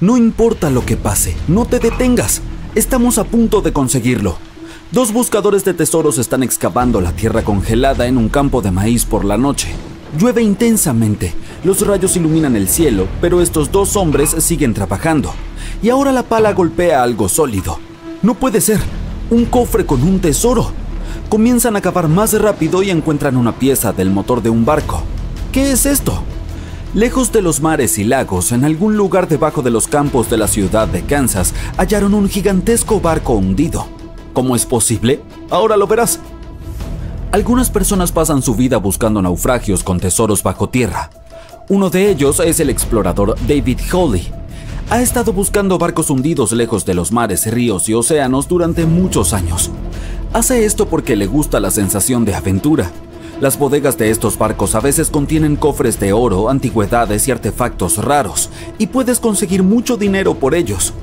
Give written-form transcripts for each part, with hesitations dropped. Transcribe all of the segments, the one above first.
No importa lo que pase, no te detengas. Estamos a punto de conseguirlo. Dos buscadores de tesoros están excavando la tierra congelada en un campo de maíz por la noche. Llueve intensamente, los rayos iluminan el cielo, pero estos dos hombres siguen trabajando. Y ahora la pala golpea algo sólido. No puede ser, un cofre con un tesoro. Comienzan a cavar más rápido y encuentran una pieza del motor de un barco. ¿Qué es esto? Lejos de los mares y lagos, en algún lugar debajo de los campos de la ciudad de Kansas, hallaron un gigantesco barco hundido. ¿Cómo es posible? Ahora lo verás. Algunas personas pasan su vida buscando naufragios con tesoros bajo tierra. Uno de ellos es el explorador David Hawley. Ha estado buscando barcos hundidos lejos de los mares, ríos y océanos durante muchos años. Hace esto porque le gusta la sensación de aventura. Las bodegas de estos barcos a veces contienen cofres de oro, antigüedades y artefactos raros, y puedes conseguir mucho dinero por ellos.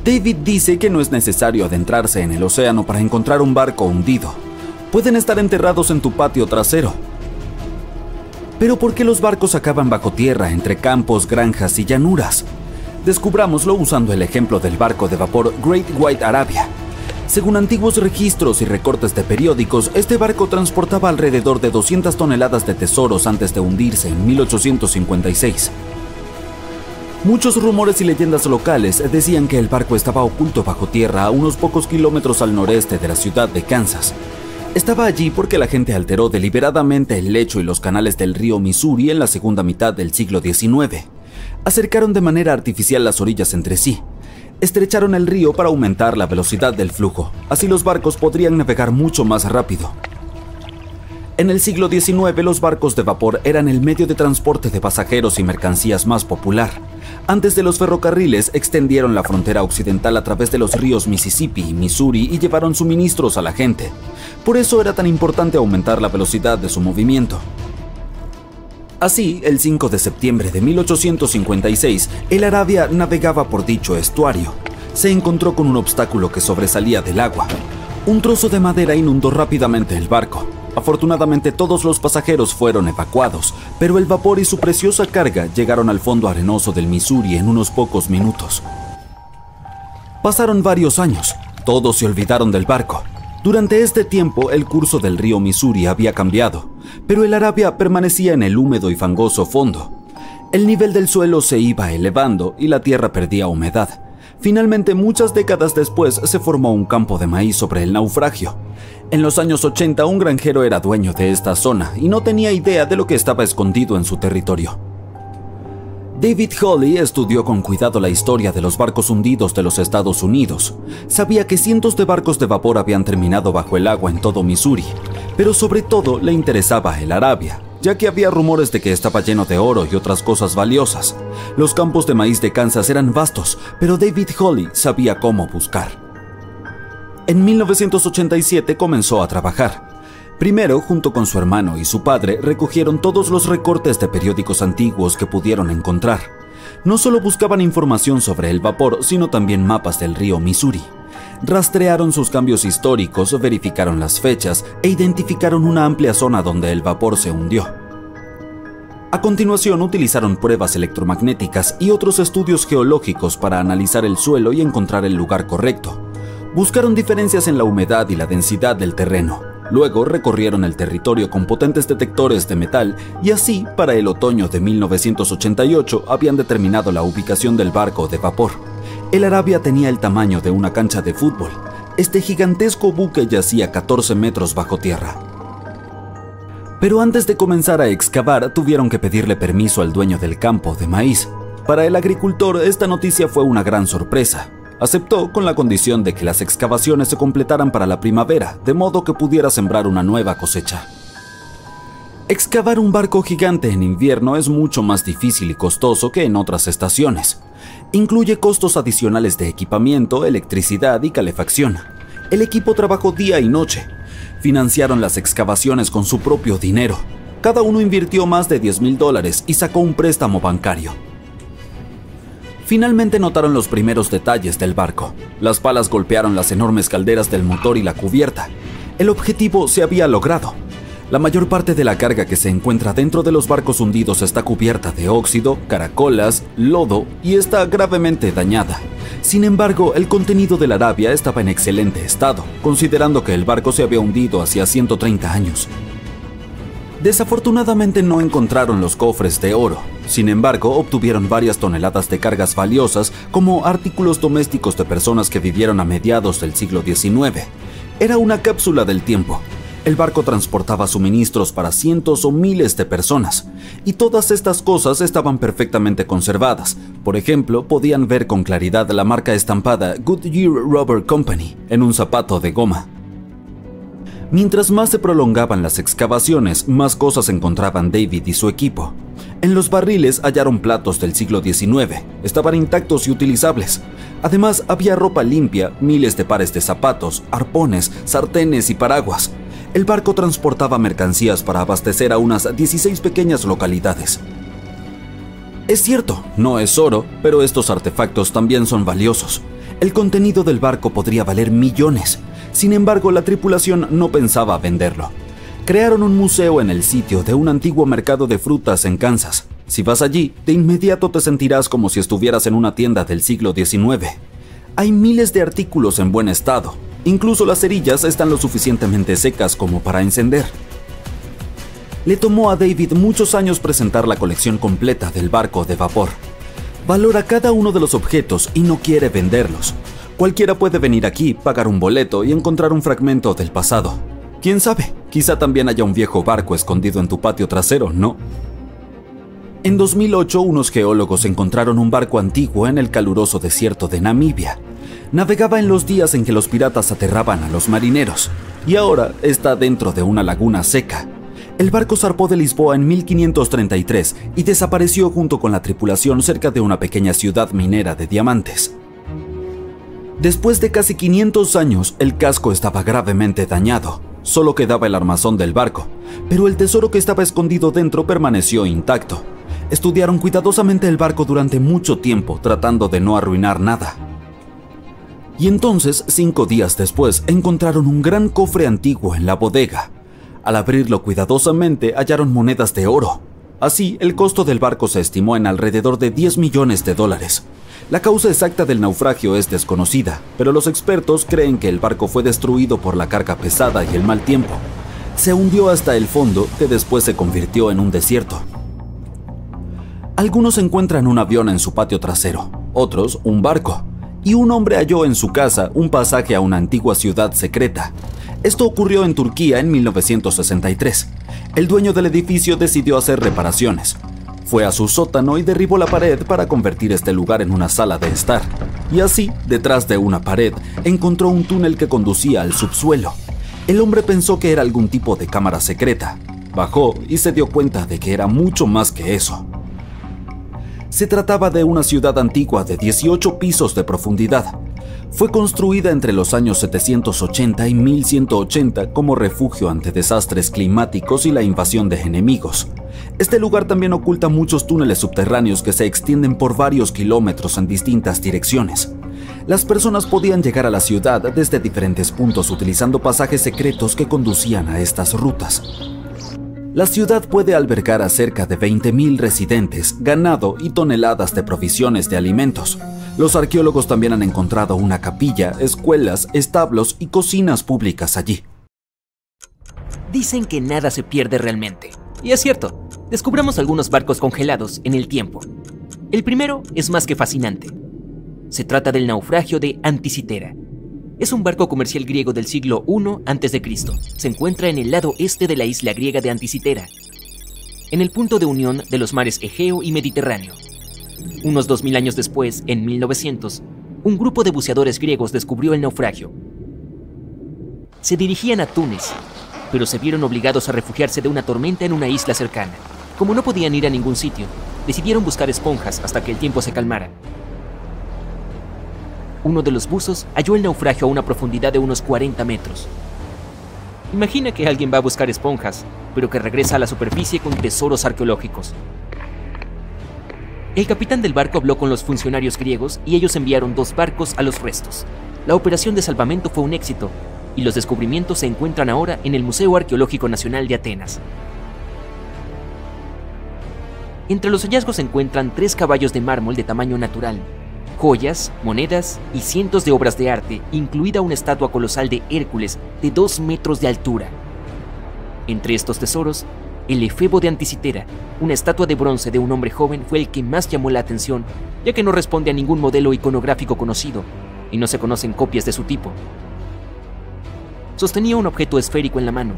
David dice que no es necesario adentrarse en el océano para encontrar un barco hundido. Pueden estar enterrados en tu patio trasero. Pero ¿por qué los barcos acaban bajo tierra entre campos, granjas y llanuras? Descubrámoslo usando el ejemplo del barco de vapor Great White Arabia. Según antiguos registros y recortes de periódicos, este barco transportaba alrededor de 200 toneladas de tesoros antes de hundirse en 1856. Muchos rumores y leyendas locales decían que el barco estaba oculto bajo tierra a unos pocos kilómetros al noreste de la ciudad de Kansas. Estaba allí porque la gente alteró deliberadamente el lecho y los canales del río Missouri en la segunda mitad del siglo XIX. Acercaron de manera artificial las orillas entre sí. Estrecharon el río para aumentar la velocidad del flujo, así los barcos podrían navegar mucho más rápido. En el siglo XIX, los barcos de vapor eran el medio de transporte de pasajeros y mercancías más popular. Antes de los ferrocarriles, extendieron la frontera occidental a través de los ríos Mississippi y Missouri y llevaron suministros a la gente. Por eso era tan importante aumentar la velocidad de su movimiento. Así, el 5 de septiembre de 1856, el Arabia navegaba por dicho estuario. Se encontró con un obstáculo que sobresalía del agua. Un trozo de madera inundó rápidamente el barco. Afortunadamente, todos los pasajeros fueron evacuados, pero el vapor y su preciosa carga llegaron al fondo arenoso del Missouri en unos pocos minutos. Pasaron varios años. Todos se olvidaron del barco. Durante este tiempo, el curso del río Missouri había cambiado, pero el Arabia permanecía en el húmedo y fangoso fondo. El nivel del suelo se iba elevando y la tierra perdía humedad. Finalmente, muchas décadas después, se formó un campo de maíz sobre el naufragio. En los años 80, un granjero era dueño de esta zona y no tenía idea de lo que estaba escondido en su territorio. David Hawley estudió con cuidado la historia de los barcos hundidos de los Estados Unidos. Sabía que cientos de barcos de vapor habían terminado bajo el agua en todo Missouri, pero sobre todo le interesaba el Arabia, ya que había rumores de que estaba lleno de oro y otras cosas valiosas. Los campos de maíz de Kansas eran vastos, pero David Hawley sabía cómo buscar. En 1987 comenzó a trabajar. Primero, junto con su hermano y su padre, recogieron todos los recortes de periódicos antiguos que pudieron encontrar. No solo buscaban información sobre el vapor, sino también mapas del río Missouri. Rastrearon sus cambios históricos, verificaron las fechas e identificaron una amplia zona donde el vapor se hundió. A continuación, utilizaron pruebas electromagnéticas y otros estudios geológicos para analizar el suelo y encontrar el lugar correcto. Buscaron diferencias en la humedad y la densidad del terreno. Luego recorrieron el territorio con potentes detectores de metal y así, para el otoño de 1988, habían determinado la ubicación del barco de vapor. El Arabia tenía el tamaño de una cancha de fútbol. Este gigantesco buque yacía 14 metros bajo tierra. Pero antes de comenzar a excavar, tuvieron que pedirle permiso al dueño del campo de maíz. Para el agricultor, esta noticia fue una gran sorpresa. Aceptó con la condición de que las excavaciones se completaran para la primavera, de modo que pudiera sembrar una nueva cosecha. Excavar un barco gigante en invierno es mucho más difícil y costoso que en otras estaciones. Incluye costos adicionales de equipamiento, electricidad y calefacción. El equipo trabajó día y noche. Financiaron las excavaciones con su propio dinero. Cada uno invirtió más de $10,000 y sacó un préstamo bancario. Finalmente notaron los primeros detalles del barco. Las palas golpearon las enormes calderas del motor y la cubierta. El objetivo se había logrado. La mayor parte de la carga que se encuentra dentro de los barcos hundidos está cubierta de óxido, caracolas, lodo y está gravemente dañada. Sin embargo, el contenido de la Arabia estaba en excelente estado, considerando que el barco se había hundido hacía 130 años. Desafortunadamente no encontraron los cofres de oro. Sin embargo, obtuvieron varias toneladas de cargas valiosas como artículos domésticos de personas que vivieron a mediados del siglo XIX. Era una cápsula del tiempo. El barco transportaba suministros para cientos o miles de personas, y todas estas cosas estaban perfectamente conservadas. Por ejemplo, podían ver con claridad la marca estampada Goodyear Rubber Company en un zapato de goma. Mientras más se prolongaban las excavaciones, más cosas encontraban David y su equipo. En los barriles hallaron platos del siglo XIX, estaban intactos y utilizables. Además, había ropa limpia, miles de pares de zapatos, arpones, sartenes y paraguas. El barco transportaba mercancías para abastecer a unas 16 pequeñas localidades. Es cierto, no es oro, pero estos artefactos también son valiosos. El contenido del barco podría valer millones. Sin embargo, la tripulación no pensaba venderlo. Crearon un museo en el sitio de un antiguo mercado de frutas en Kansas. Si vas allí, de inmediato te sentirás como si estuvieras en una tienda del siglo XIX. Hay miles de artículos en buen estado. Incluso las cerillas están lo suficientemente secas como para encender. Le tomó a David muchos años presentar la colección completa del barco de vapor. Valora cada uno de los objetos y no quiere venderlos. Cualquiera puede venir aquí, pagar un boleto y encontrar un fragmento del pasado. ¿Quién sabe? Quizá también haya un viejo barco escondido en tu patio trasero, ¿no? En 2008, unos geólogos encontraron un barco antiguo en el caluroso desierto de Namibia. Navegaba en los días en que los piratas aterraban a los marineros, y ahora está dentro de una laguna seca. El barco zarpó de Lisboa en 1533 y desapareció junto con la tripulación cerca de una pequeña ciudad minera de diamantes. Después de casi 500 años, el casco estaba gravemente dañado. Solo quedaba el armazón del barco, pero el tesoro que estaba escondido dentro permaneció intacto. Estudiaron cuidadosamente el barco durante mucho tiempo, tratando de no arruinar nada. Y entonces, 5 días después, encontraron un gran cofre antiguo en la bodega. Al abrirlo cuidadosamente, hallaron monedas de oro. Así, el costo del barco se estimó en alrededor de $10 millones. La causa exacta del naufragio es desconocida, pero los expertos creen que el barco fue destruido por la carga pesada y el mal tiempo. Se hundió hasta el fondo, que después se convirtió en un desierto. Algunos encuentran un avión en su patio trasero, otros un barco, y un hombre halló en su casa un pasaje a una antigua ciudad secreta. Esto ocurrió en Turquía en 1963. El dueño del edificio decidió hacer reparaciones. Fue a su sótano y derribó la pared para convertir este lugar en una sala de estar. Y así, detrás de una pared, encontró un túnel que conducía al subsuelo. El hombre pensó que era algún tipo de cámara secreta. Bajó y se dio cuenta de que era mucho más que eso. Se trataba de una ciudad antigua de 18 pisos de profundidad. Fue construida entre los años 780 y 1180 como refugio ante desastres climáticos y la invasión de enemigos. Este lugar también oculta muchos túneles subterráneos que se extienden por varios kilómetros en distintas direcciones. Las personas podían llegar a la ciudad desde diferentes puntos utilizando pasajes secretos que conducían a estas rutas. La ciudad puede albergar a cerca de 20.000 residentes, ganado y toneladas de provisiones de alimentos. Los arqueólogos también han encontrado una capilla, escuelas, establos y cocinas públicas allí. Dicen que nada se pierde realmente. Y es cierto, descubramos algunos barcos congelados en el tiempo. El primero es más que fascinante. Se trata del naufragio de Anticitera. Es un barco comercial griego del siglo I a.C. Se encuentra en el lado este de la isla griega de Anticitera, en el punto de unión de los mares Egeo y Mediterráneo. Unos 2000 años después, en 1900, un grupo de buceadores griegos descubrió el naufragio. Se dirigían a Túnez, pero se vieron obligados a refugiarse de una tormenta en una isla cercana. Como no podían ir a ningún sitio, decidieron buscar esponjas hasta que el tiempo se calmara. Uno de los buzos halló el naufragio a una profundidad de unos 40 metros. Imagina que alguien va a buscar esponjas, pero que regresa a la superficie con tesoros arqueológicos. El capitán del barco habló con los funcionarios griegos y ellos enviaron 2 barcos a los restos. La operación de salvamento fue un éxito, y los descubrimientos se encuentran ahora en el Museo Arqueológico Nacional de Atenas. Entre los hallazgos se encuentran 3 caballos de mármol de tamaño natural, joyas, monedas y cientos de obras de arte, incluida una estatua colosal de Hércules de 2 metros de altura. Entre estos tesoros, el efebo de Anticitera, una estatua de bronce de un hombre joven, fue el que más llamó la atención, ya que no responde a ningún modelo iconográfico conocido, y no se conocen copias de su tipo. Sostenía un objeto esférico en la mano.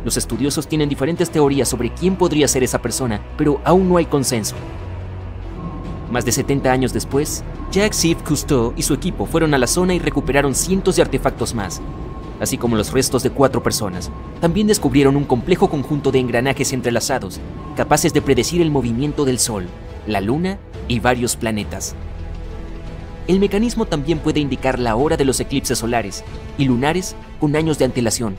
Los estudiosos tienen diferentes teorías sobre quién podría ser esa persona, pero aún no hay consenso. Más de 70 años después, Jacques-Yves Cousteau y su equipo fueron a la zona y recuperaron cientos de artefactos más, así como los restos de 4 personas. También descubrieron un complejo conjunto de engranajes entrelazados, capaces de predecir el movimiento del Sol, la Luna y varios planetas. El mecanismo también puede indicar la hora de los eclipses solares y lunares con años de antelación.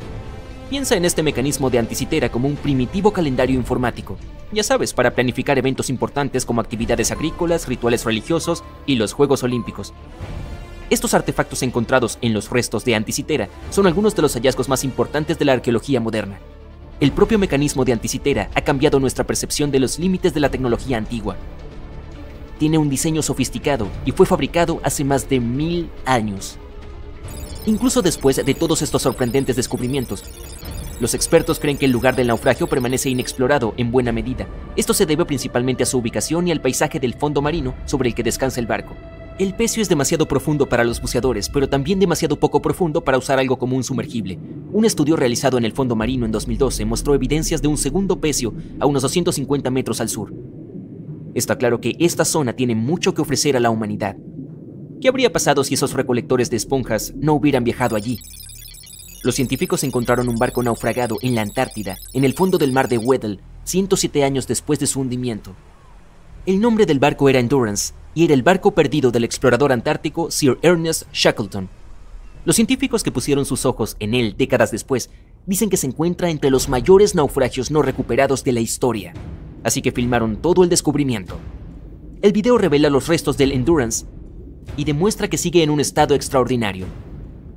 Piensa en este mecanismo de Anticitera como un primitivo calendario informático, ya sabes, para planificar eventos importantes como actividades agrícolas, rituales religiosos y los Juegos Olímpicos. Estos artefactos encontrados en los restos de Anticitera son algunos de los hallazgos más importantes de la arqueología moderna. El propio mecanismo de Anticitera ha cambiado nuestra percepción de los límites de la tecnología antigua. Tiene un diseño sofisticado y fue fabricado hace más de 1000 años. Incluso después de todos estos sorprendentes descubrimientos, los expertos creen que el lugar del naufragio permanece inexplorado en buena medida. Esto se debe principalmente a su ubicación y al paisaje del fondo marino sobre el que descansa el barco. El pecio es demasiado profundo para los buceadores, pero también demasiado poco profundo para usar algo como un sumergible. Un estudio realizado en el fondo marino en 2012 mostró evidencias de un segundo pecio a unos 250 metros al sur. Está claro que esta zona tiene mucho que ofrecer a la humanidad. ¿Qué habría pasado si esos recolectores de esponjas no hubieran viajado allí? Los científicos encontraron un barco naufragado en la Antártida, en el fondo del mar de Weddell, 107 años después de su hundimiento. El nombre del barco era Endurance, y era el barco perdido del explorador antártico Sir Ernest Shackleton. Los científicos que pusieron sus ojos en él décadas después dicen que se encuentra entre los mayores naufragios no recuperados de la historia, así que filmaron todo el descubrimiento. El video revela los restos del Endurance y demuestra que sigue en un estado extraordinario.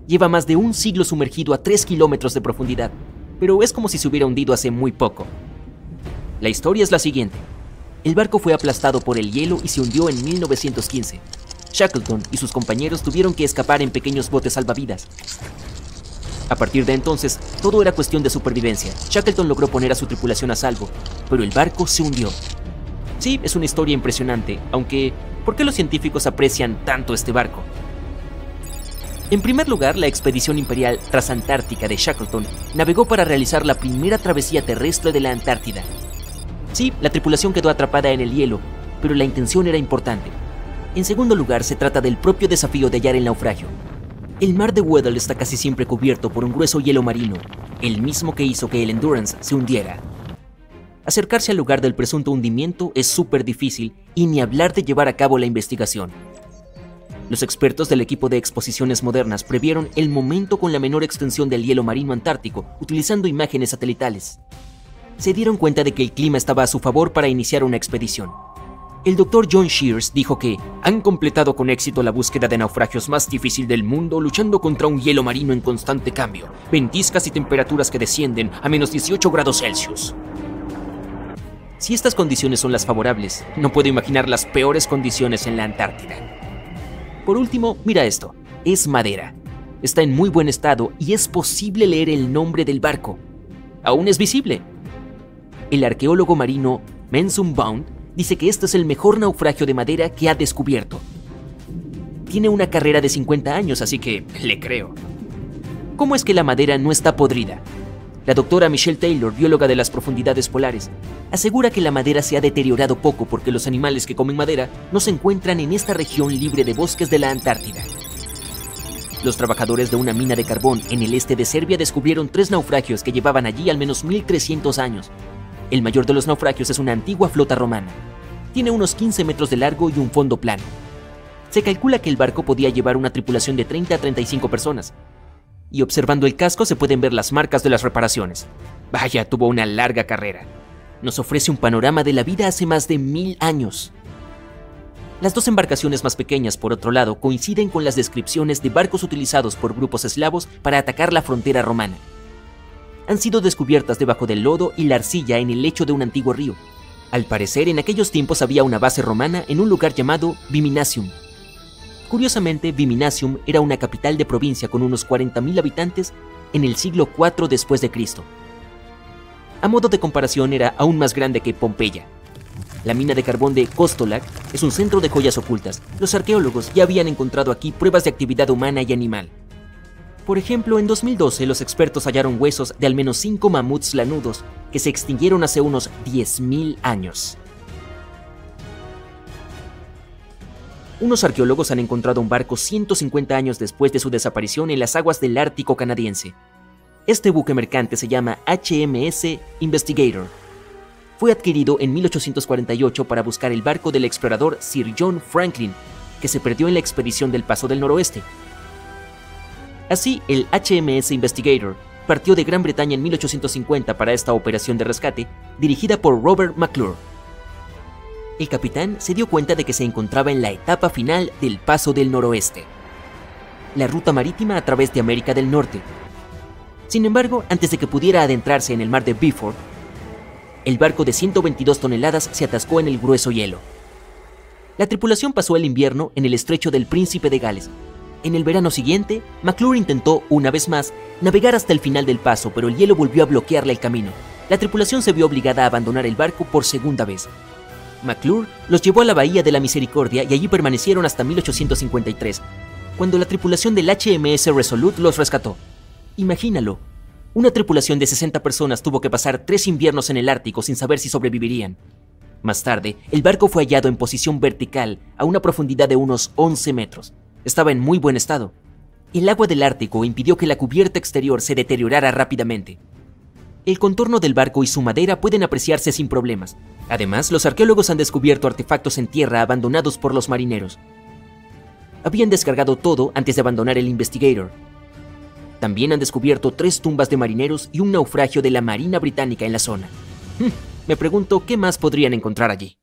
Lleva más de un siglo sumergido a 3 kilómetros de profundidad, pero es como si se hubiera hundido hace muy poco. La historia es la siguiente. El barco fue aplastado por el hielo y se hundió en 1915. Shackleton y sus compañeros tuvieron que escapar en pequeños botes salvavidas. A partir de entonces, todo era cuestión de supervivencia. Shackleton logró poner a su tripulación a salvo, pero el barco se hundió. Sí, es una historia impresionante, aunque ¿por qué los científicos aprecian tanto este barco? En primer lugar, la expedición imperial transantártica de Shackleton navegó para realizar la primera travesía terrestre de la Antártida. Sí, la tripulación quedó atrapada en el hielo, pero la intención era importante. En segundo lugar, se trata del propio desafío de hallar el naufragio. El mar de Weddell está casi siempre cubierto por un grueso hielo marino, el mismo que hizo que el Endurance se hundiera. Acercarse al lugar del presunto hundimiento es súper difícil, y ni hablar de llevar a cabo la investigación. Los expertos del equipo de exposiciones modernas previeron el momento con la menor extensión del hielo marino antártico utilizando imágenes satelitales. Se dieron cuenta de que el clima estaba a su favor para iniciar una expedición. El Dr. John Shears dijo que han completado con éxito la búsqueda de naufragios más difícil del mundo luchando contra un hielo marino en constante cambio, ventiscas y temperaturas que descienden a menos 18 grados Celsius. Si estas condiciones son las favorables, no puedo imaginar las peores condiciones en la Antártida. Por último, mira esto, es madera. Está en muy buen estado y es posible leer el nombre del barco. Aún es visible. El arqueólogo marino Mensum Bond dice que este es el mejor naufragio de madera que ha descubierto. Tiene una carrera de 50 años, así que le creo. ¿Cómo es que la madera no está podrida? La doctora Michelle Taylor, bióloga de las profundidades polares, asegura que la madera se ha deteriorado poco porque los animales que comen madera no se encuentran en esta región libre de bosques de la Antártida. Los trabajadores de una mina de carbón en el este de Serbia descubrieron 3 naufragios que llevaban allí al menos 1300 años. El mayor de los naufragios es una antigua flota romana. Tiene unos 15 metros de largo y un fondo plano. Se calcula que el barco podía llevar una tripulación de 30 a 35 personas. Y observando el casco se pueden ver las marcas de las reparaciones. Vaya, tuvo una larga carrera. Nos ofrece un panorama de la vida hace más de 1000 años. Las dos embarcaciones más pequeñas, por otro lado, coinciden con las descripciones de barcos utilizados por grupos eslavos para atacar la frontera romana. Han sido descubiertas debajo del lodo y la arcilla en el lecho de un antiguo río. Al parecer, en aquellos tiempos había una base romana en un lugar llamado Viminacium. Curiosamente, Viminacium era una capital de provincia con unos 40.000 habitantes en el siglo IV después de Cristo. A modo de comparación, era aún más grande que Pompeya. La mina de carbón de Kostolac es un centro de joyas ocultas. Los arqueólogos ya habían encontrado aquí pruebas de actividad humana y animal. Por ejemplo, en 2012 los expertos hallaron huesos de al menos 5 mamuts lanudos que se extinguieron hace unos 10.000 años. Unos arqueólogos han encontrado un barco 150 años después de su desaparición en las aguas del Ártico canadiense. Este buque mercante se llama HMS Investigator. Fue adquirido en 1848 para buscar el barco del explorador Sir John Franklin, que se perdió en la expedición del Paso del Noroeste. Así, el HMS Investigator partió de Gran Bretaña en 1850 para esta operación de rescate, dirigida por Robert McClure. El capitán se dio cuenta de que se encontraba en la etapa final del Paso del Noroeste, la ruta marítima a través de América del Norte. Sin embargo, antes de que pudiera adentrarse en el mar de Beaufort, el barco de 122 toneladas se atascó en el grueso hielo. La tripulación pasó el invierno en el estrecho del Príncipe de Gales. En el verano siguiente, McClure intentó, una vez más, navegar hasta el final del paso, pero el hielo volvió a bloquearle el camino. La tripulación se vio obligada a abandonar el barco por segunda vez. McClure los llevó a la Bahía de la Misericordia y allí permanecieron hasta 1853, cuando la tripulación del HMS Resolute los rescató. Imagínalo. Una tripulación de 60 personas tuvo que pasar 3 inviernos en el Ártico sin saber si sobrevivirían. Más tarde, el barco fue hallado en posición vertical a una profundidad de unos 11 metros. Estaba en muy buen estado. El agua del Ártico impidió que la cubierta exterior se deteriorara rápidamente. El contorno del barco y su madera pueden apreciarse sin problemas. Además, los arqueólogos han descubierto artefactos en tierra abandonados por los marineros. Habían descargado todo antes de abandonar el Investigator. También han descubierto 3 tumbas de marineros y un naufragio de la Marina Británica en la zona. Me pregunto qué más podrían encontrar allí.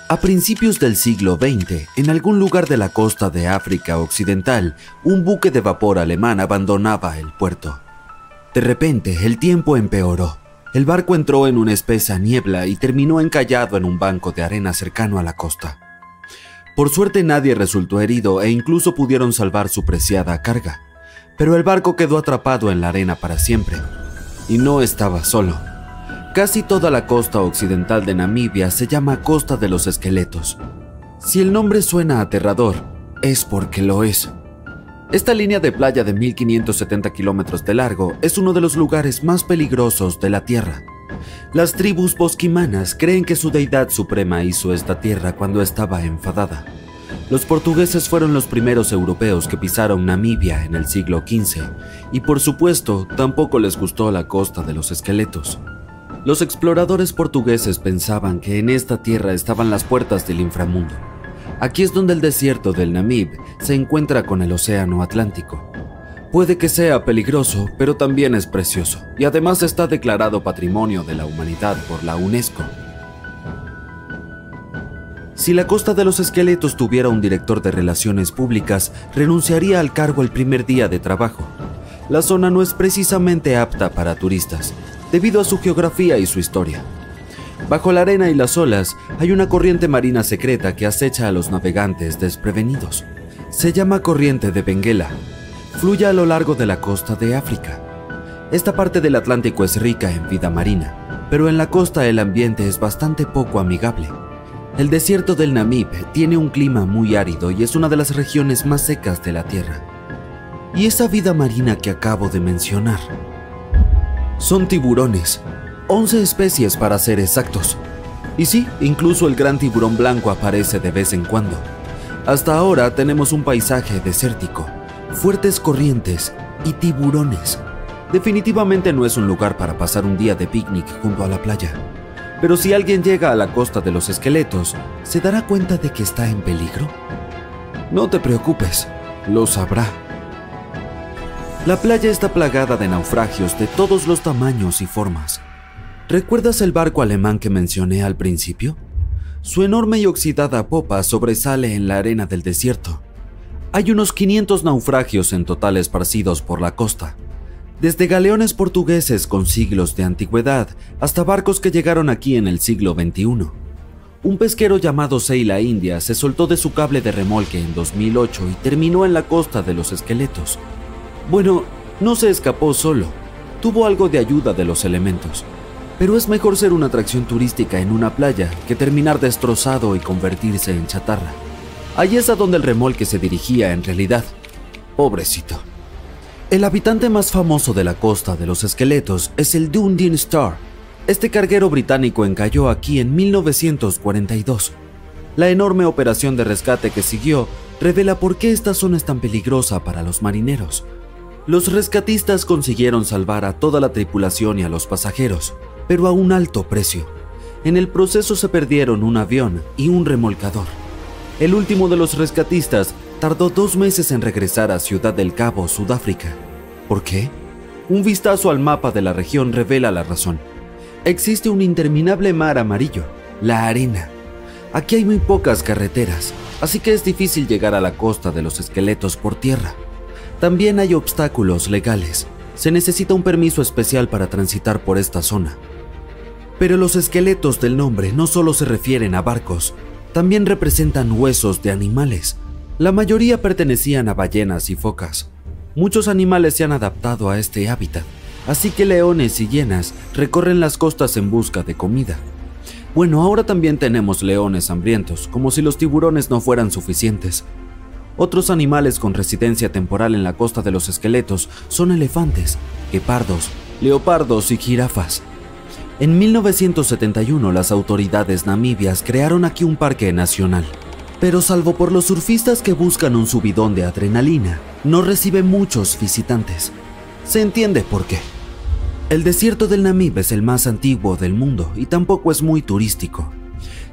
A principios del siglo XX, en algún lugar de la costa de África Occidental, un buque de vapor alemán abandonaba el puerto. De repente, el tiempo empeoró. El barco entró en una espesa niebla y terminó encallado en un banco de arena cercano a la costa. Por suerte nadie resultó herido e incluso pudieron salvar su preciada carga. Pero el barco quedó atrapado en la arena para siempre. Y no estaba solo. Casi toda la costa occidental de Namibia se llama Costa de los Esqueletos. Si el nombre suena aterrador, es porque lo es. Esta línea de playa de 1570 kilómetros de largo es uno de los lugares más peligrosos de la Tierra. Las tribus bosquimanas creen que su deidad suprema hizo esta tierra cuando estaba enfadada. Los portugueses fueron los primeros europeos que pisaron Namibia en el siglo XV, y por supuesto, tampoco les gustó la Costa de los Esqueletos. Los exploradores portugueses pensaban que en esta tierra estaban las puertas del inframundo. Aquí es donde el desierto del Namib se encuentra con el océano Atlántico. Puede que sea peligroso, pero también es precioso, y además está declarado Patrimonio de la Humanidad por la UNESCO. Si la Costa de los Esqueletos tuviera un director de relaciones públicas, renunciaría al cargo el primer día de trabajo. La zona no es precisamente apta para turistas, debido a su geografía y su historia. Bajo la arena y las olas hay una corriente marina secreta que acecha a los navegantes desprevenidos. Se llama Corriente de Benguela. Fluye a lo largo de la costa de África. Esta parte del Atlántico es rica en vida marina, pero en la costa el ambiente es bastante poco amigable. El desierto del Namib tiene un clima muy árido y es una de las regiones más secas de la Tierra. Y esa vida marina que acabo de mencionar son tiburones, 11 especies para ser exactos. Y sí, incluso el gran tiburón blanco aparece de vez en cuando. Hasta ahora tenemos un paisaje desértico, fuertes corrientes y tiburones. Definitivamente no es un lugar para pasar un día de picnic junto a la playa. Pero si alguien llega a la Costa de los Esqueletos, ¿se dará cuenta de que está en peligro? No te preocupes, lo sabrá. La playa está plagada de naufragios de todos los tamaños y formas. ¿Recuerdas el barco alemán que mencioné al principio? Su enorme y oxidada popa sobresale en la arena del desierto. Hay unos 500 naufragios en total esparcidos por la costa, desde galeones portugueses con siglos de antigüedad hasta barcos que llegaron aquí en el siglo XXI. Un pesquero llamado Sailor India se soltó de su cable de remolque en 2008 y terminó en la costa de los Esqueletos. Bueno, no se escapó solo, tuvo algo de ayuda de los elementos, pero es mejor ser una atracción turística en una playa que terminar destrozado y convertirse en chatarra. Ahí es a donde el remolque se dirigía en realidad. Pobrecito. El habitante más famoso de la costa de los Esqueletos es el Dundee Star. Este carguero británico encalló aquí en 1942. La enorme operación de rescate que siguió revela por qué esta zona es tan peligrosa para los marineros. Los rescatistas consiguieron salvar a toda la tripulación y a los pasajeros, pero a un alto precio. En el proceso se perdieron un avión y un remolcador. El último de los rescatistas tardó 2 meses en regresar a Ciudad del Cabo, Sudáfrica. ¿Por qué? Un vistazo al mapa de la región revela la razón. Existe un interminable mar amarillo, la arena. Aquí hay muy pocas carreteras, así que es difícil llegar a la costa de los Esqueletos por tierra. También hay obstáculos legales. Se necesita un permiso especial para transitar por esta zona. Pero los esqueletos del nombre no solo se refieren a barcos, también representan huesos de animales. La mayoría pertenecían a ballenas y focas. Muchos animales se han adaptado a este hábitat, así que leones y hienas recorren las costas en busca de comida. Bueno, ahora también tenemos leones hambrientos, como si los tiburones no fueran suficientes. Otros animales con residencia temporal en la costa de los Esqueletos son elefantes, guepardos, leopardos y jirafas. En 1971 las autoridades namibias crearon aquí un parque nacional, pero salvo por los surfistas que buscan un subidón de adrenalina, no recibe muchos visitantes. Se entiende por qué. El desierto del Namib es el más antiguo del mundo y tampoco es muy turístico.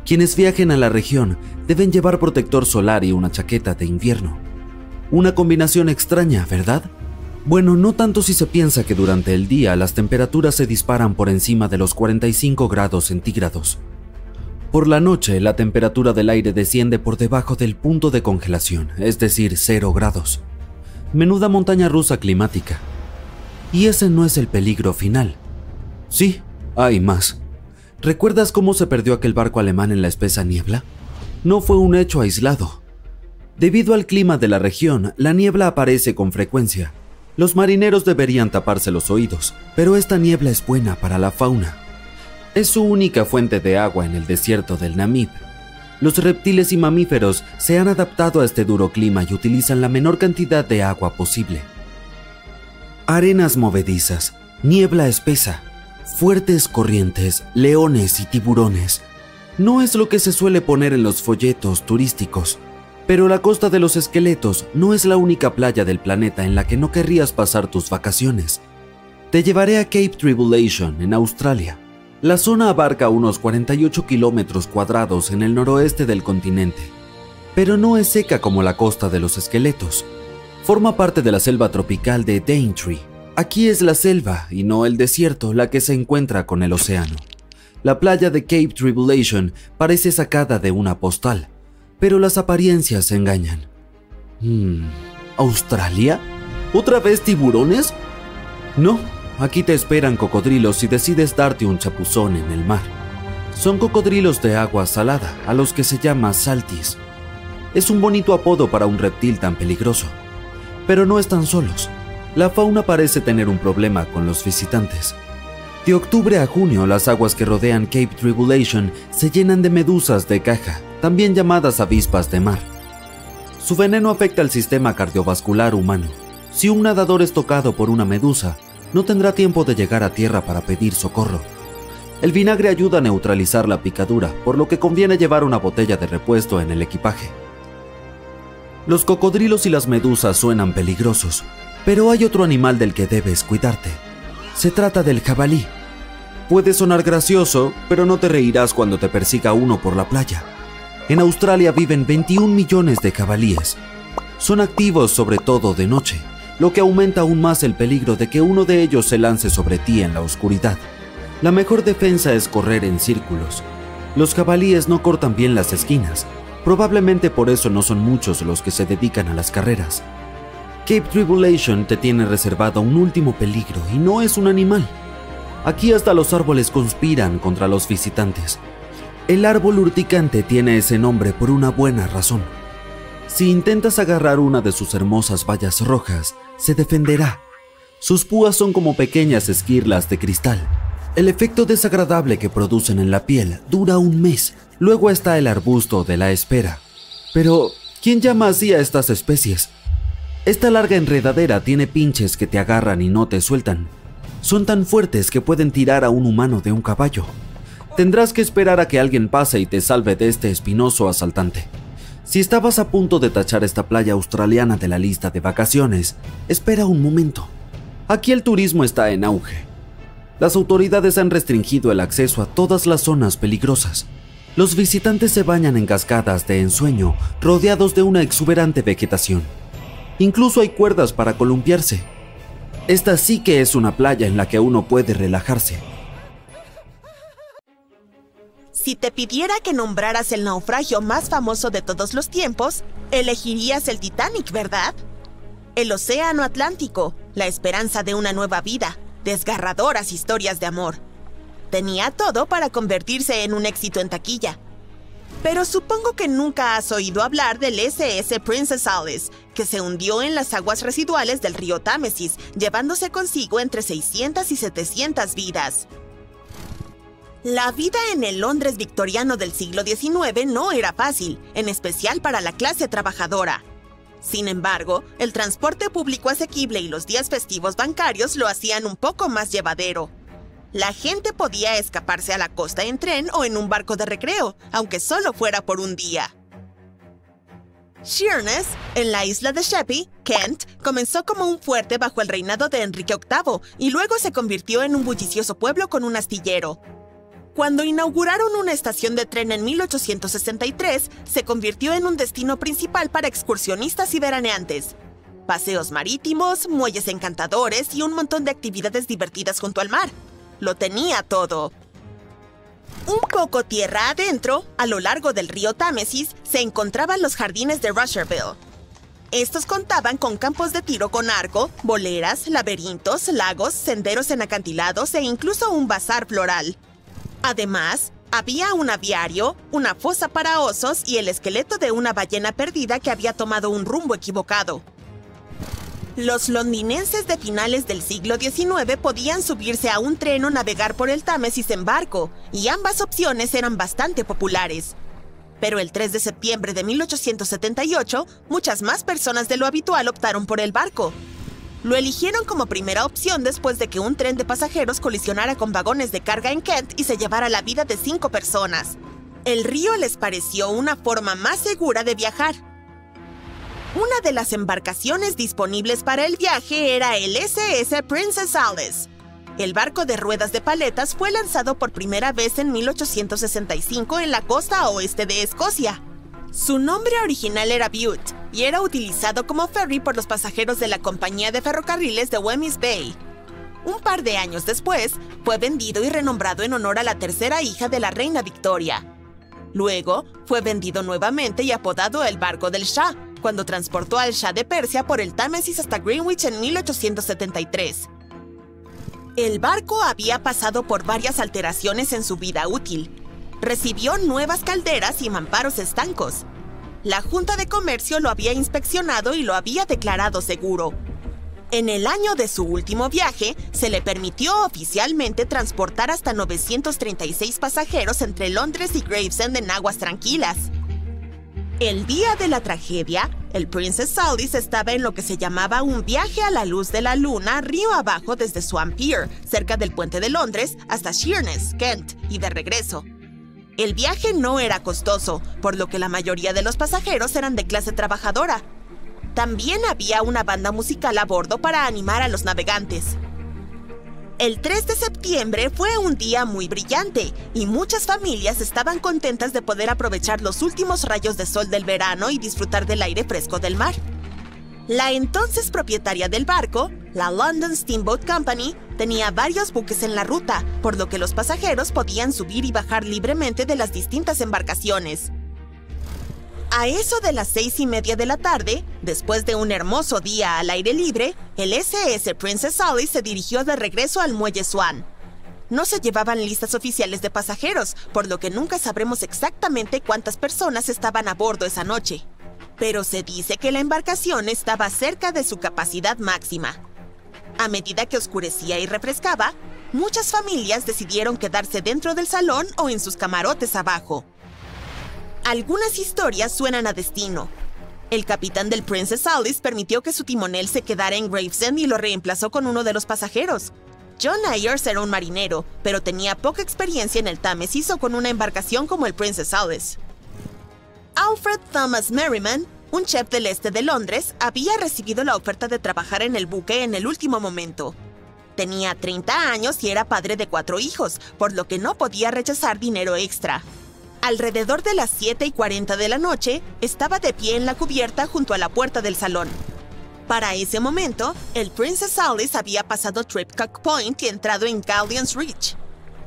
Quienes viajen a la región deben llevar protector solar y una chaqueta de invierno. Una combinación extraña, ¿verdad? Bueno, no tanto si se piensa que durante el día las temperaturas se disparan por encima de los 45 grados centígrados. Por la noche, la temperatura del aire desciende por debajo del punto de congelación, es decir, 0 grados. Menuda montaña rusa climática. Y ese no es el peligro final. Sí, hay más. ¿Recuerdas cómo se perdió aquel barco alemán en la espesa niebla? No fue un hecho aislado. Debido al clima de la región, la niebla aparece con frecuencia. Los marineros deberían taparse los oídos, pero esta niebla es buena para la fauna. Es su única fuente de agua en el desierto del Namib. Los reptiles y mamíferos se han adaptado a este duro clima y utilizan la menor cantidad de agua posible. Arenas movedizas, niebla espesa, fuertes corrientes, leones y tiburones. No es lo que se suele poner en los folletos turísticos, pero la costa de los Esqueletos no es la única playa del planeta en la que no querrías pasar tus vacaciones. Te llevaré a Cape Tribulation, en Australia. La zona abarca unos 48 kilómetros cuadrados en el noroeste del continente, pero no es seca como la costa de los Esqueletos. Forma parte de la selva tropical de Daintree. Aquí es la selva y no el desierto la que se encuentra con el océano. La playa de Cape Tribulation parece sacada de una postal, pero las apariencias engañan. ¿Australia? ¿Otra vez tiburones? No, aquí te esperan cocodrilos si decides darte un chapuzón en el mar. Son cocodrilos de agua salada, a los que se llama saltis. Es un bonito apodo para un reptil tan peligroso. Pero no están solos. La fauna parece tener un problema con los visitantes. De octubre a junio, las aguas que rodean Cape Tribulation se llenan de medusas de caja, también llamadas avispas de mar. Su veneno afecta al sistema cardiovascular humano. Si un nadador es tocado por una medusa, no tendrá tiempo de llegar a tierra para pedir socorro. El vinagre ayuda a neutralizar la picadura, por lo que conviene llevar una botella de repuesto en el equipaje. Los cocodrilos y las medusas suenan peligrosos, pero hay otro animal del que debes cuidarte. Se trata del jabalí. Puede sonar gracioso, pero no te reirás cuando te persiga uno por la playa. En Australia viven 21 millones de jabalíes. Son activos sobre todo de noche, lo que aumenta aún más el peligro de que uno de ellos se lance sobre ti en la oscuridad. La mejor defensa es correr en círculos. Los jabalíes no cortan bien las esquinas. Probablemente por eso no son muchos los que se dedican a las carreras. Cape Tribulation te tiene reservado un último peligro y no es un animal. Aquí hasta los árboles conspiran contra los visitantes. El árbol urticante tiene ese nombre por una buena razón. Si intentas agarrar una de sus hermosas bayas rojas, se defenderá. Sus púas son como pequeñas esquirlas de cristal. El efecto desagradable que producen en la piel dura un mes. Luego está el arbusto de la espera. Pero, ¿quién llama así a estas especies? Esta larga enredadera tiene pinches que te agarran y no te sueltan. Son tan fuertes que pueden tirar a un humano de un caballo. Tendrás que esperar a que alguien pase y te salve de este espinoso asaltante. Si estabas a punto de tachar esta playa australiana de la lista de vacaciones, espera un momento. Aquí el turismo está en auge. Las autoridades han restringido el acceso a todas las zonas peligrosas. Los visitantes se bañan en cascadas de ensueño rodeados de una exuberante vegetación. Incluso hay cuerdas para columpiarse. Esta sí que es una playa en la que uno puede relajarse. Si te pidiera que nombraras el naufragio más famoso de todos los tiempos, elegirías el Titanic, ¿verdad? El océano Atlántico, la esperanza de una nueva vida, desgarradoras historias de amor. Tenía todo para convertirse en un éxito en taquilla. Pero supongo que nunca has oído hablar del SS Princess Alice, que se hundió en las aguas residuales del río Támesis, llevándose consigo entre 600 y 700 vidas. La vida en el Londres victoriano del siglo XIX no era fácil, en especial para la clase trabajadora. Sin embargo, el transporte público asequible y los días festivos bancarios lo hacían un poco más llevadero. La gente podía escaparse a la costa en tren o en un barco de recreo, aunque solo fuera por un día. Sheerness, en la isla de Sheppey, Kent, comenzó como un fuerte bajo el reinado de Enrique VIII y luego se convirtió en un bullicioso pueblo con un astillero. Cuando inauguraron una estación de tren en 1863, se convirtió en un destino principal para excursionistas y veraneantes. Paseos marítimos, muelles encantadores y un montón de actividades divertidas junto al mar. Lo tenía todo. Un poco tierra adentro, a lo largo del río Támesis, se encontraban los jardines de Rusherville. Estos contaban con campos de tiro con arco, boleras, laberintos, lagos, senderos en acantilados e incluso un bazar floral. Además, había un aviario, una fosa para osos y el esqueleto de una ballena perdida que había tomado un rumbo equivocado. Los londinenses de finales del siglo XIX podían subirse a un tren o navegar por el Támesis en barco, y ambas opciones eran bastante populares. Pero el 3 de septiembre de 1878, muchas más personas de lo habitual optaron por el barco. Lo eligieron como primera opción después de que un tren de pasajeros colisionara con vagones de carga en Kent y se llevara la vida de 5 personas. El río les pareció una forma más segura de viajar. Una de las embarcaciones disponibles para el viaje era el SS Princess Alice. El barco de ruedas de paletas fue lanzado por primera vez en 1865 en la costa oeste de Escocia. Su nombre original era Bute y era utilizado como ferry por los pasajeros de la compañía de ferrocarriles de Wemyss Bay. Un par de años después, fue vendido y renombrado en honor a la tercera hija de la reina Victoria. Luego, fue vendido nuevamente y apodado el barco del Shah, cuando transportó al Shah de Persia por el Támesis hasta Greenwich en 1873. El barco había pasado por varias alteraciones en su vida útil. Recibió nuevas calderas y mamparos estancos. La Junta de Comercio lo había inspeccionado y lo había declarado seguro. En el año de su último viaje, se le permitió oficialmente transportar hasta 936 pasajeros entre Londres y Gravesend en aguas tranquilas. El día de la tragedia, el Princess Alice estaba en lo que se llamaba un viaje a la luz de la luna río abajo desde Swan Pier, cerca del puente de Londres, hasta Sheerness, Kent, y de regreso. El viaje no era costoso, por lo que la mayoría de los pasajeros eran de clase trabajadora. También había una banda musical a bordo para animar a los navegantes. El 3 de septiembre fue un día muy brillante y muchas familias estaban contentas de poder aprovechar los últimos rayos de sol del verano y disfrutar del aire fresco del mar. La entonces propietaria del barco, la London Steamboat Company, tenía varios buques en la ruta, por lo que los pasajeros podían subir y bajar libremente de las distintas embarcaciones. A eso de las 6:30 de la tarde, después de un hermoso día al aire libre, el SS Princess Alice se dirigió de regreso al muelle Swan. No se llevaban listas oficiales de pasajeros, por lo que nunca sabremos exactamente cuántas personas estaban a bordo esa noche. Pero se dice que la embarcación estaba cerca de su capacidad máxima. A medida que oscurecía y refrescaba, muchas familias decidieron quedarse dentro del salón o en sus camarotes abajo. Algunas historias suenan a destino. El capitán del Princess Alice permitió que su timonel se quedara en Gravesend y lo reemplazó con uno de los pasajeros. John Ayers era un marinero, pero tenía poca experiencia en el Támesis o con una embarcación como el Princess Alice. Alfred Thomas Merriman, un chef del este de Londres, había recibido la oferta de trabajar en el buque en el último momento. Tenía 30 años y era padre de 4 hijos, por lo que no podía rechazar dinero extra. Alrededor de las 7:40 de la noche, estaba de pie en la cubierta junto a la puerta del salón. Para ese momento, el Princess Alice había pasado Tripcock Point y entrado en Galleon's Reach.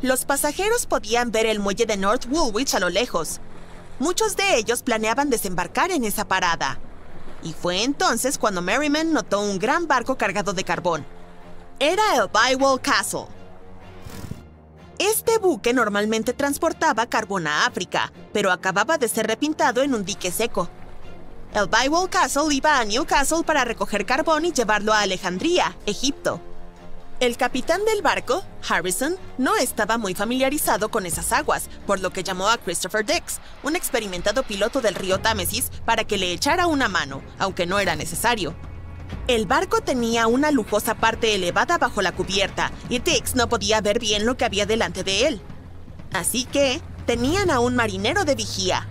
Los pasajeros podían ver el muelle de North Woolwich a lo lejos. Muchos de ellos planeaban desembarcar en esa parada. Y fue entonces cuando Merriman notó un gran barco cargado de carbón. Era el Bywall Castle. Este buque normalmente transportaba carbón a África, pero acababa de ser repintado en un dique seco. El Bywall Castle iba a Newcastle para recoger carbón y llevarlo a Alejandría, Egipto. El capitán del barco, Harrison, no estaba muy familiarizado con esas aguas, por lo que llamó a Christopher Dix, un experimentado piloto del río Támesis, para que le echara una mano, aunque no era necesario. El barco tenía una lujosa parte elevada bajo la cubierta, y Dix no podía ver bien lo que había delante de él. Así que tenían a un marinero de vigía.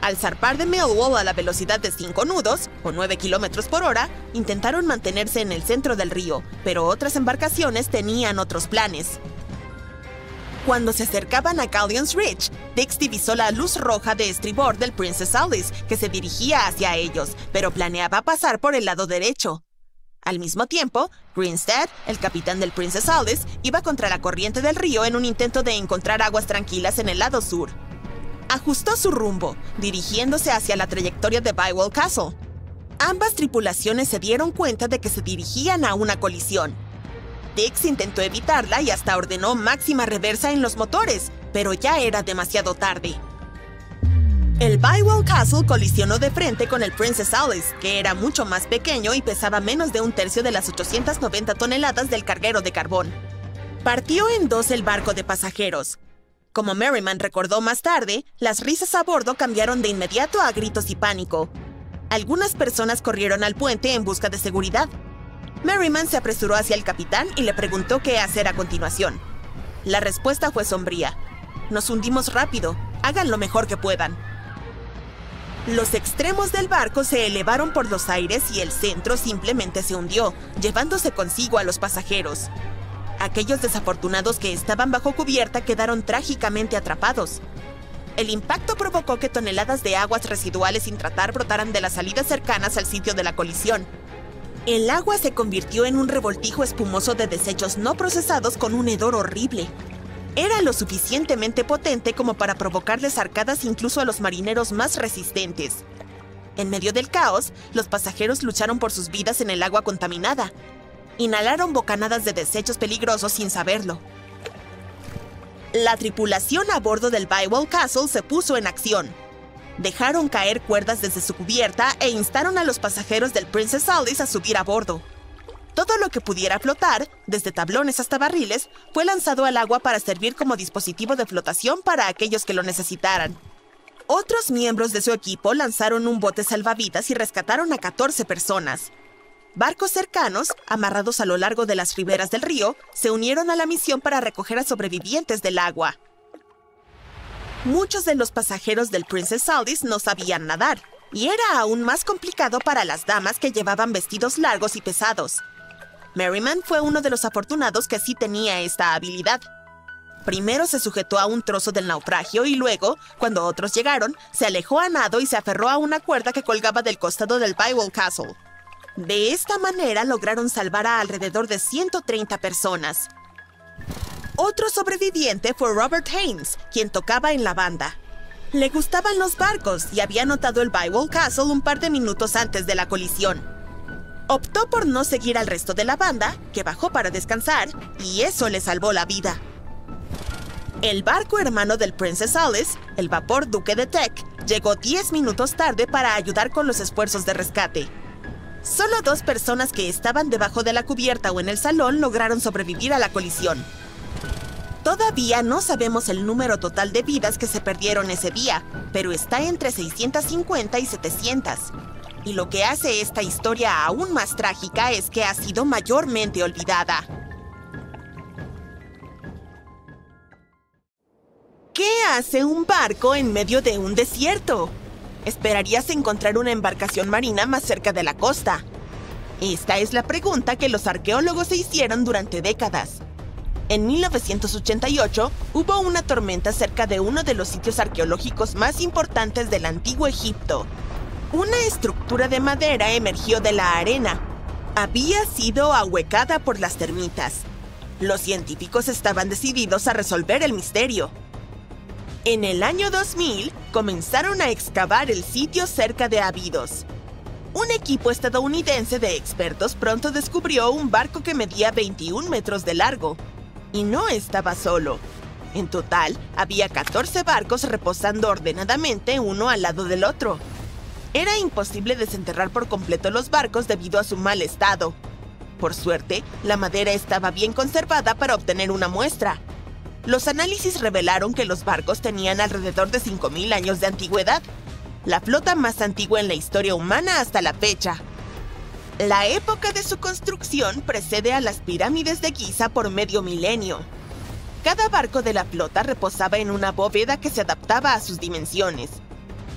Al zarpar de Millwall a la velocidad de 5 nudos, o 9 kilómetros por hora, intentaron mantenerse en el centro del río, pero otras embarcaciones tenían otros planes. Cuando se acercaban a Galleon's Reach, Dix divisó la luz roja de estribor del Princess Alice, que se dirigía hacia ellos, pero planeaba pasar por el lado derecho. Al mismo tiempo, Grinstead, el capitán del Princess Alice, iba contra la corriente del río en un intento de encontrar aguas tranquilas en el lado sur. Ajustó su rumbo, dirigiéndose hacia la trayectoria de Bywall Castle. Ambas tripulaciones se dieron cuenta de que se dirigían a una colisión. Dix intentó evitarla y hasta ordenó máxima reversa en los motores, pero ya era demasiado tarde. El Bywall Castle colisionó de frente con el Princess Alice, que era mucho más pequeño y pesaba menos de un tercio de las 890 toneladas del carguero de carbón. Partió en dos el barco de pasajeros. Como Merriman recordó más tarde, las risas a bordo cambiaron de inmediato a gritos y pánico. Algunas personas corrieron al puente en busca de seguridad. Merriman se apresuró hacia el capitán y le preguntó qué hacer a continuación. La respuesta fue sombría. Nos hundimos rápido, hagan lo mejor que puedan. Los extremos del barco se elevaron por los aires y el centro simplemente se hundió, llevándose consigo a los pasajeros. Aquellos desafortunados que estaban bajo cubierta quedaron trágicamente atrapados. El impacto provocó que toneladas de aguas residuales sin tratar brotaran de las salidas cercanas al sitio de la colisión. El agua se convirtió en un revoltijo espumoso de desechos no procesados con un hedor horrible. Era lo suficientemente potente como para provocarles arcadas incluso a los marineros más resistentes. En medio del caos, los pasajeros lucharon por sus vidas en el agua contaminada. Inhalaron bocanadas de desechos peligrosos sin saberlo. La tripulación a bordo del Bywall Castle se puso en acción. Dejaron caer cuerdas desde su cubierta e instaron a los pasajeros del Princess Alice a subir a bordo. Todo lo que pudiera flotar, desde tablones hasta barriles, fue lanzado al agua para servir como dispositivo de flotación para aquellos que lo necesitaran. Otros miembros de su equipo lanzaron un bote salvavidas y rescataron a 14 personas. Barcos cercanos, amarrados a lo largo de las riberas del río, se unieron a la misión para recoger a sobrevivientes del agua. Muchos de los pasajeros del Princess Alice no sabían nadar, y era aún más complicado para las damas que llevaban vestidos largos y pesados. Merriman fue uno de los afortunados que sí tenía esta habilidad. Primero se sujetó a un trozo del naufragio y luego, cuando otros llegaron, se alejó a nado y se aferró a una cuerda que colgaba del costado del Bywall Castle. De esta manera lograron salvar a alrededor de 130 personas. Otro sobreviviente fue Robert Haynes, quien tocaba en la banda. Le gustaban los barcos y había notado el Bywell Castle un par de minutos antes de la colisión. Optó por no seguir al resto de la banda, que bajó para descansar, y eso le salvó la vida. El barco hermano del Princess Alice, el vapor Duque de Teck, llegó 10 minutos tarde para ayudar con los esfuerzos de rescate. Solo 2 personas que estaban debajo de la cubierta o en el salón lograron sobrevivir a la colisión. Todavía no sabemos el número total de vidas que se perdieron ese día, pero está entre 650 y 700. Y lo que hace esta historia aún más trágica es que ha sido mayormente olvidada. ¿Qué hace un barco en medio de un desierto? Esperarías encontrar una embarcación marina más cerca de la costa. Esta es la pregunta que los arqueólogos se hicieron durante décadas. En 1988 hubo una tormenta cerca de uno de los sitios arqueológicos más importantes del antiguo Egipto. Una estructura de madera emergió de la arena. Había sido ahuecada por las termitas. Los científicos estaban decididos a resolver el misterio. En el año 2000 comenzaron a excavar el sitio cerca de Abidos. Un equipo estadounidense de expertos pronto descubrió un barco que medía 21 metros de largo. Y no estaba solo. En total, había 14 barcos reposando ordenadamente uno al lado del otro. Era imposible desenterrar por completo los barcos debido a su mal estado. Por suerte, la madera estaba bien conservada para obtener una muestra. Los análisis revelaron que los barcos tenían alrededor de 5.000 años de antigüedad, la flota más antigua en la historia humana hasta la fecha. La época de su construcción precede a las pirámides de Giza por medio milenio. Cada barco de la flota reposaba en una bóveda que se adaptaba a sus dimensiones.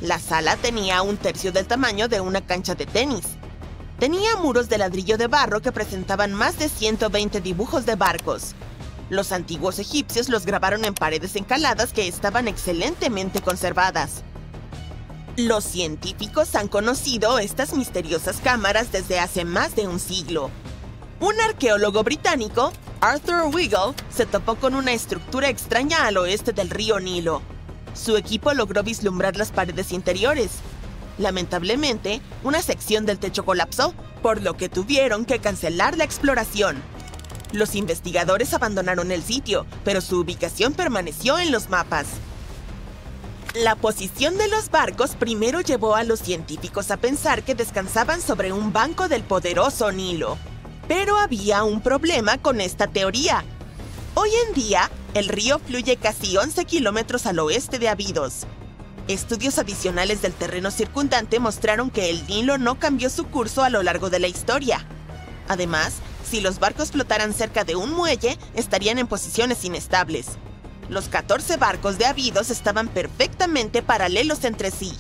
La sala tenía 1/3 del tamaño de una cancha de tenis. Tenía muros de ladrillo de barro que presentaban más de 120 dibujos de barcos. Los antiguos egipcios los grabaron en paredes encaladas que estaban excelentemente conservadas. Los científicos han conocido estas misteriosas cámaras desde hace más de un siglo. Un arqueólogo británico, Arthur Wiggle, se topó con una estructura extraña al oeste del río Nilo. Su equipo logró vislumbrar las paredes interiores. Lamentablemente, una sección del techo colapsó, por lo que tuvieron que cancelar la exploración. Los investigadores abandonaron el sitio, pero su ubicación permaneció en los mapas. La posición de los barcos primero llevó a los científicos a pensar que descansaban sobre un banco del poderoso Nilo. Pero había un problema con esta teoría. Hoy en día, el río fluye casi 11 kilómetros al oeste de Abidos. Estudios adicionales del terreno circundante mostraron que el Nilo no cambió su curso a lo largo de la historia. Además, si los barcos flotaran cerca de un muelle, estarían en posiciones inestables. Los 14 barcos de Abidos estaban perfectamente paralelos entre sí.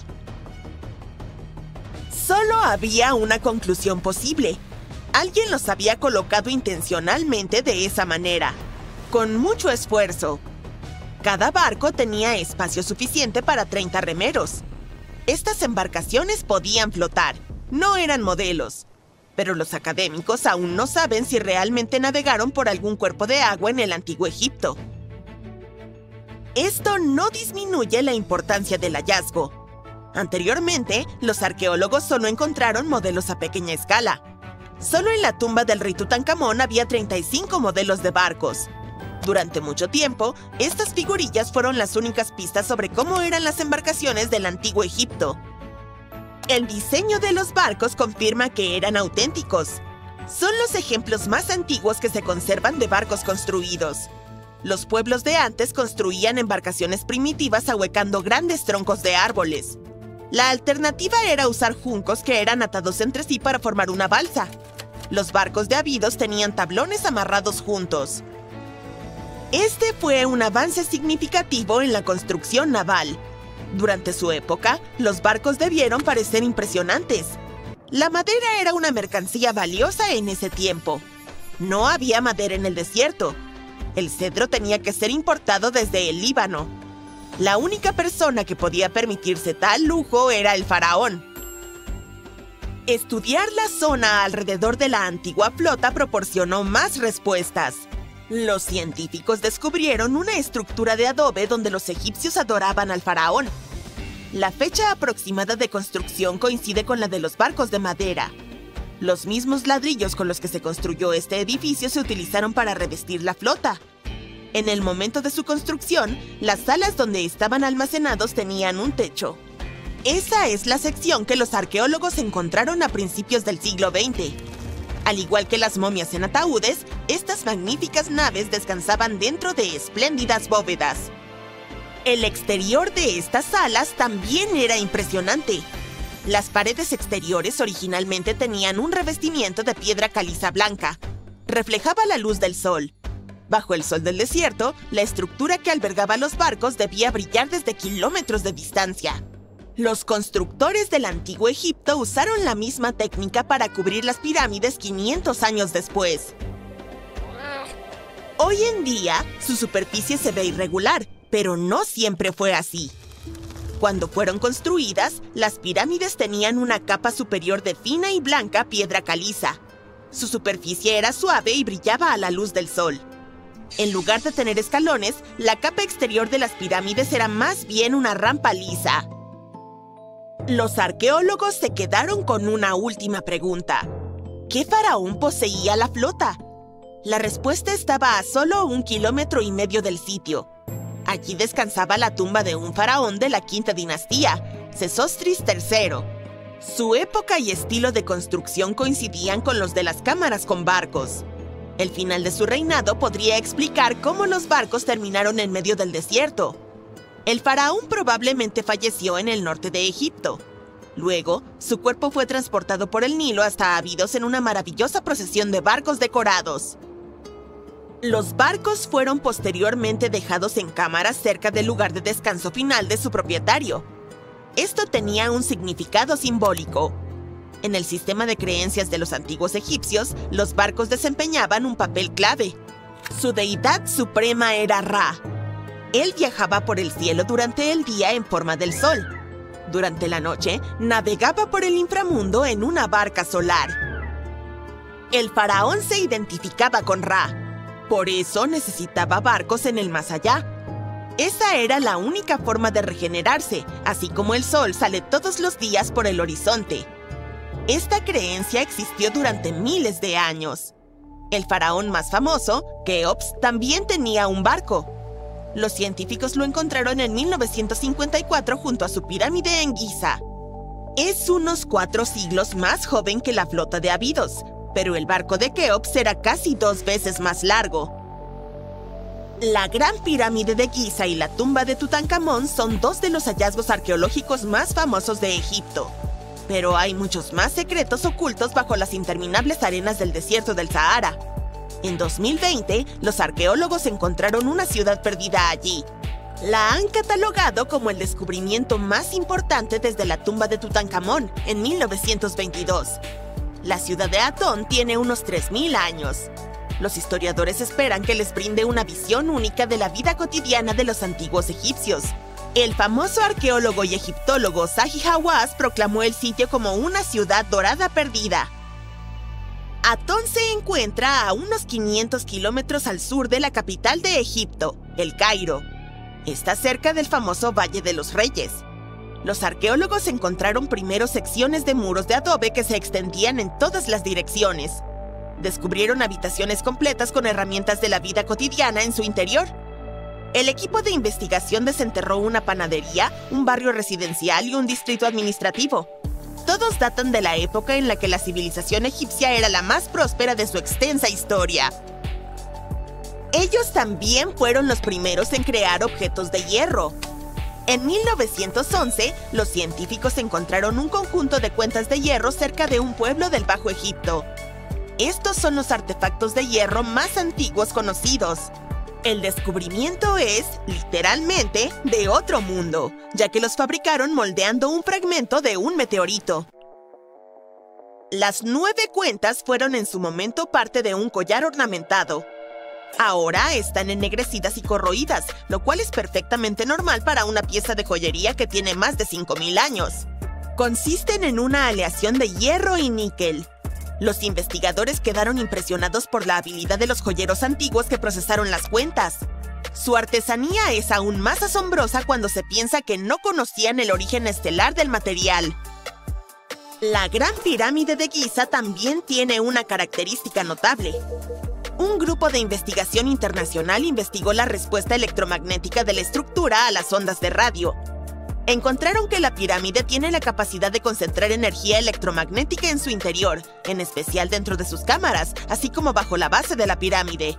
Solo había una conclusión posible. Alguien los había colocado intencionalmente de esa manera, con mucho esfuerzo. Cada barco tenía espacio suficiente para 30 remeros. Estas embarcaciones podían flotar, no eran modelos. Pero los académicos aún no saben si realmente navegaron por algún cuerpo de agua en el antiguo Egipto. Esto no disminuye la importancia del hallazgo. Anteriormente, los arqueólogos solo encontraron modelos a pequeña escala. Solo en la tumba del rey Tutankamón había 35 modelos de barcos. Durante mucho tiempo, estas figurillas fueron las únicas pistas sobre cómo eran las embarcaciones del antiguo Egipto. El diseño de los barcos confirma que eran auténticos. Son los ejemplos más antiguos que se conservan de barcos construidos. Los pueblos de antes construían embarcaciones primitivas ahuecando grandes troncos de árboles. La alternativa era usar juncos que eran atados entre sí para formar una balsa. Los barcos de Abidos tenían tablones amarrados juntos. Este fue un avance significativo en la construcción naval. Durante su época, los barcos debieron parecer impresionantes. La madera era una mercancía valiosa en ese tiempo. No había madera en el desierto. El cedro tenía que ser importado desde el Líbano. La única persona que podía permitirse tal lujo era el faraón. Estudiar la zona alrededor de la antigua flota proporcionó más respuestas. Los científicos descubrieron una estructura de adobe donde los egipcios adoraban al faraón. La fecha aproximada de construcción coincide con la de los barcos de madera. Los mismos ladrillos con los que se construyó este edificio se utilizaron para revestir la flota. En el momento de su construcción, las salas donde estaban almacenados tenían un techo. Esa es la sección que los arqueólogos encontraron a principios del siglo XX. Al igual que las momias en ataúdes, estas magníficas naves descansaban dentro de espléndidas bóvedas. El exterior de estas salas también era impresionante. Las paredes exteriores originalmente tenían un revestimiento de piedra caliza blanca. Reflejaba la luz del sol. Bajo el sol del desierto, la estructura que albergaba los barcos debía brillar desde kilómetros de distancia. Los constructores del antiguo Egipto usaron la misma técnica para cubrir las pirámides 500 años después. Hoy en día, su superficie se ve irregular, pero no siempre fue así. Cuando fueron construidas, las pirámides tenían una capa superior de fina y blanca piedra caliza. Su superficie era suave y brillaba a la luz del sol. En lugar de tener escalones, la capa exterior de las pirámides era más bien una rampa lisa. Los arqueólogos se quedaron con una última pregunta. ¿Qué faraón poseía la flota? La respuesta estaba a solo 1,5 kilómetros del sitio. Allí descansaba la tumba de un faraón de la quinta dinastía, Sesostris III. Su época y estilo de construcción coincidían con los de las cámaras con barcos. El final de su reinado podría explicar cómo los barcos terminaron en medio del desierto. El faraón probablemente falleció en el norte de Egipto. Luego, su cuerpo fue transportado por el Nilo hasta Abidos en una maravillosa procesión de barcos decorados. Los barcos fueron posteriormente dejados en cámaras cerca del lugar de descanso final de su propietario. Esto tenía un significado simbólico. En el sistema de creencias de los antiguos egipcios, los barcos desempeñaban un papel clave. Su deidad suprema era Ra. Él viajaba por el cielo durante el día en forma del sol. Durante la noche, navegaba por el inframundo en una barca solar. El faraón se identificaba con Ra. Por eso necesitaba barcos en el más allá. Esa era la única forma de regenerarse, así como el sol sale todos los días por el horizonte. Esta creencia existió durante miles de años. El faraón más famoso, Keops, también tenía un barco. Los científicos lo encontraron en 1954 junto a su pirámide en Giza. Es unos 4 siglos más joven que la flota de Abidos, pero el barco de Keops era casi 2 veces más largo. La Gran Pirámide de Giza y la tumba de Tutankamón son 2 de los hallazgos arqueológicos más famosos de Egipto. Pero hay muchos más secretos ocultos bajo las interminables arenas del desierto del Sahara. En 2020, los arqueólogos encontraron una ciudad perdida allí. La han catalogado como el descubrimiento más importante desde la tumba de Tutankamón en 1922. La ciudad de Atón tiene unos 3.000 años. Los historiadores esperan que les brinde una visión única de la vida cotidiana de los antiguos egipcios. El famoso arqueólogo y egiptólogo Zahi Hawass proclamó el sitio como una ciudad dorada perdida. Atón se encuentra a unos 500 kilómetros al sur de la capital de Egipto, El Cairo. Está cerca del famoso Valle de los Reyes. Los arqueólogos encontraron primero secciones de muros de adobe que se extendían en todas las direcciones. Descubrieron habitaciones completas con herramientas de la vida cotidiana en su interior. El equipo de investigación desenterró una panadería, un barrio residencial y un distrito administrativo. Todos datan de la época en la que la civilización egipcia era la más próspera de su extensa historia. Ellos también fueron los primeros en crear objetos de hierro. En 1911, los científicos encontraron un conjunto de cuentas de hierro cerca de un pueblo del Bajo Egipto. Estos son los artefactos de hierro más antiguos conocidos. El descubrimiento es, literalmente, de otro mundo, ya que los fabricaron moldeando un fragmento de un meteorito. Las 9 cuentas fueron en su momento parte de un collar ornamentado. Ahora están ennegrecidas y corroídas, lo cual es perfectamente normal para una pieza de joyería que tiene más de 5.000 años. Consisten en una aleación de hierro y níquel. Los investigadores quedaron impresionados por la habilidad de los joyeros antiguos que procesaron las cuentas. Su artesanía es aún más asombrosa cuando se piensa que no conocían el origen estelar del material. La Gran Pirámide de Giza también tiene una característica notable. Un grupo de investigación internacional investigó la respuesta electromagnética de la estructura a las ondas de radio. Encontraron que la pirámide tiene la capacidad de concentrar energía electromagnética en su interior, en especial dentro de sus cámaras, así como bajo la base de la pirámide.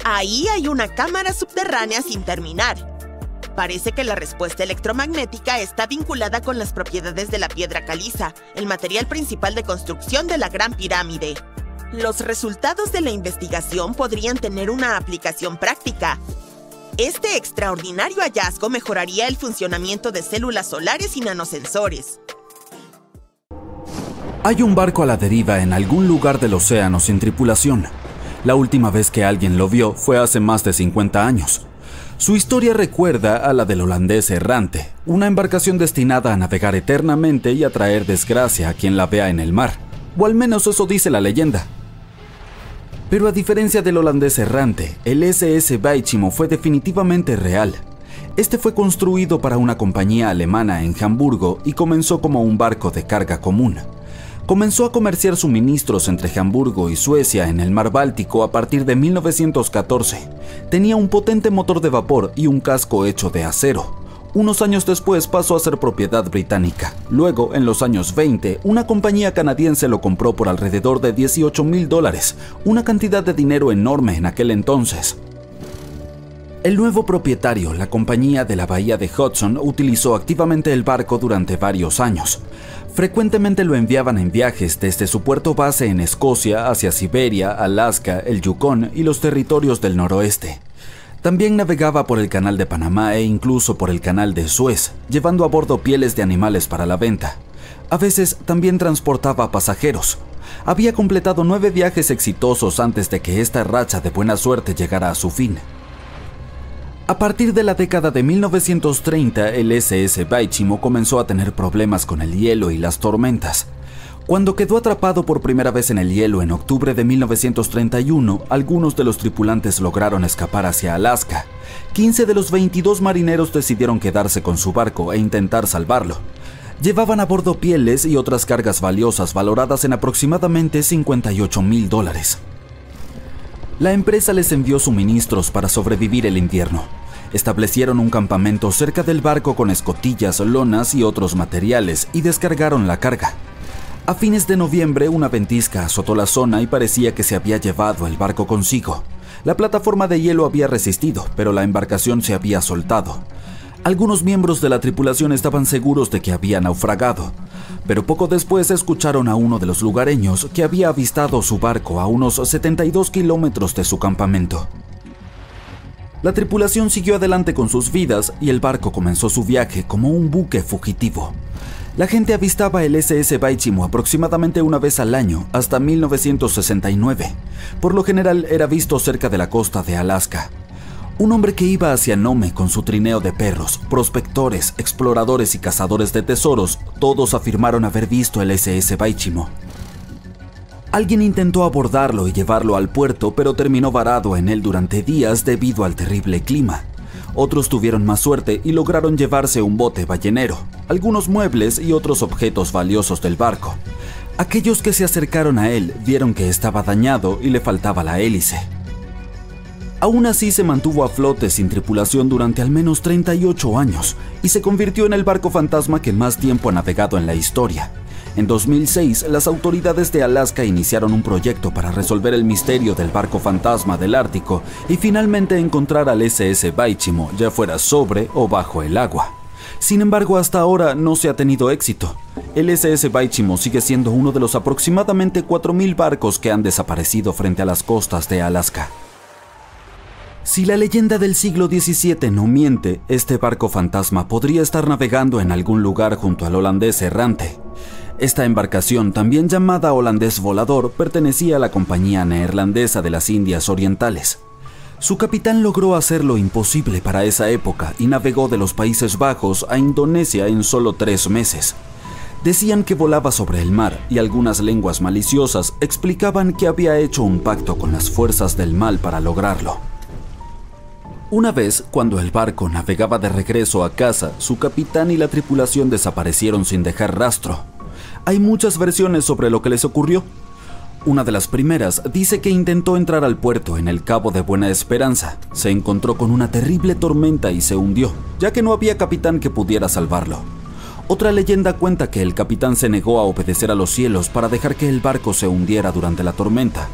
Ahí hay una cámara subterránea sin terminar. Parece que la respuesta electromagnética está vinculada con las propiedades de la piedra caliza, el material principal de construcción de la Gran Pirámide. Los resultados de la investigación podrían tener una aplicación práctica. Este extraordinario hallazgo mejoraría el funcionamiento de células solares y nanosensores. Hay un barco a la deriva en algún lugar del océano sin tripulación. La última vez que alguien lo vio fue hace más de 50 años. Su historia recuerda a la del holandés errante, una embarcación destinada a navegar eternamente y a traer desgracia a quien la vea en el mar, o al menos eso dice la leyenda. Pero a diferencia del holandés errante, el SS Weichimo fue definitivamente real. Este fue construido para una compañía alemana en Hamburgo y comenzó como un barco de carga común. Comenzó a comerciar suministros entre Hamburgo y Suecia en el mar Báltico a partir de 1914. Tenía un potente motor de vapor y un casco hecho de acero. Unos años después pasó a ser propiedad británica. Luego, en los años 20, una compañía canadiense lo compró por alrededor de $18,000, una cantidad de dinero enorme en aquel entonces. El nuevo propietario, la compañía de la bahía de Hudson, utilizó activamente el barco durante varios años. Frecuentemente lo enviaban en viajes desde su puerto base en Escocia hacia Siberia, Alaska, el Yukón y los territorios del noroeste. También navegaba por el canal de Panamá e incluso por el canal de Suez, llevando a bordo pieles de animales para la venta. A veces también transportaba pasajeros. Había completado 9 viajes exitosos antes de que esta racha de buena suerte llegara a su fin. A partir de la década de 1930, el SS Weichimo comenzó a tener problemas con el hielo y las tormentas. Cuando quedó atrapado por primera vez en el hielo en octubre de 1931, algunos de los tripulantes lograron escapar hacia Alaska. 15 de los 22 marineros decidieron quedarse con su barco e intentar salvarlo. Llevaban a bordo pieles y otras cargas valiosas valoradas en aproximadamente $58,000. La empresa les envió suministros para sobrevivir el invierno. Establecieron un campamento cerca del barco con escotillas, lonas y otros materiales y descargaron la carga. A fines de noviembre, una ventisca azotó la zona y parecía que se había llevado el barco consigo. La plataforma de hielo había resistido, pero la embarcación se había soltado. Algunos miembros de la tripulación estaban seguros de que había naufragado, pero poco después escucharon a uno de los lugareños que había avistado su barco a unos 72 kilómetros de su campamento. La tripulación siguió adelante con sus vidas y el barco comenzó su viaje como un buque fugitivo. La gente avistaba el SS Weichimo aproximadamente una vez al año hasta 1969. Por lo general era visto cerca de la costa de Alaska. Un hombre que iba hacia Nome con su trineo de perros, prospectores, exploradores y cazadores de tesoros, todos afirmaron haber visto el SS Weichimo. Alguien intentó abordarlo y llevarlo al puerto, pero terminó varado en él durante días debido al terrible clima. Otros tuvieron más suerte y lograron llevarse un bote ballenero, algunos muebles y otros objetos valiosos del barco. Aquellos que se acercaron a él vieron que estaba dañado y le faltaba la hélice. Aún así se mantuvo a flote sin tripulación durante al menos 38 años y se convirtió en el barco fantasma que más tiempo ha navegado en la historia. En 2006, las autoridades de Alaska iniciaron un proyecto para resolver el misterio del barco fantasma del Ártico y finalmente encontrar al SS Weichimo, ya fuera sobre o bajo el agua. Sin embargo, hasta ahora no se ha tenido éxito. El SS Weichimo sigue siendo uno de los aproximadamente 4,000 barcos que han desaparecido frente a las costas de Alaska. Si la leyenda del siglo XVII no miente, este barco fantasma podría estar navegando en algún lugar junto al holandés errante. Esta embarcación, también llamada holandés volador, pertenecía a la Compañía Neerlandesa de las Indias Orientales. Su capitán logró hacer lo imposible para esa época y navegó de los Países Bajos a Indonesia en solo 3 meses. Decían que volaba sobre el mar y algunas lenguas maliciosas explicaban que había hecho un pacto con las fuerzas del mal para lograrlo. Una vez, cuando el barco navegaba de regreso a casa, su capitán y la tripulación desaparecieron sin dejar rastro. Hay muchas versiones sobre lo que les ocurrió. Una de las primeras dice que intentó entrar al puerto en el Cabo de Buena Esperanza. Se encontró con una terrible tormenta y se hundió, ya que no había capitán que pudiera salvarlo. Otra leyenda cuenta que el capitán se negó a obedecer a los cielos para dejar que el barco se hundiera durante la tormenta.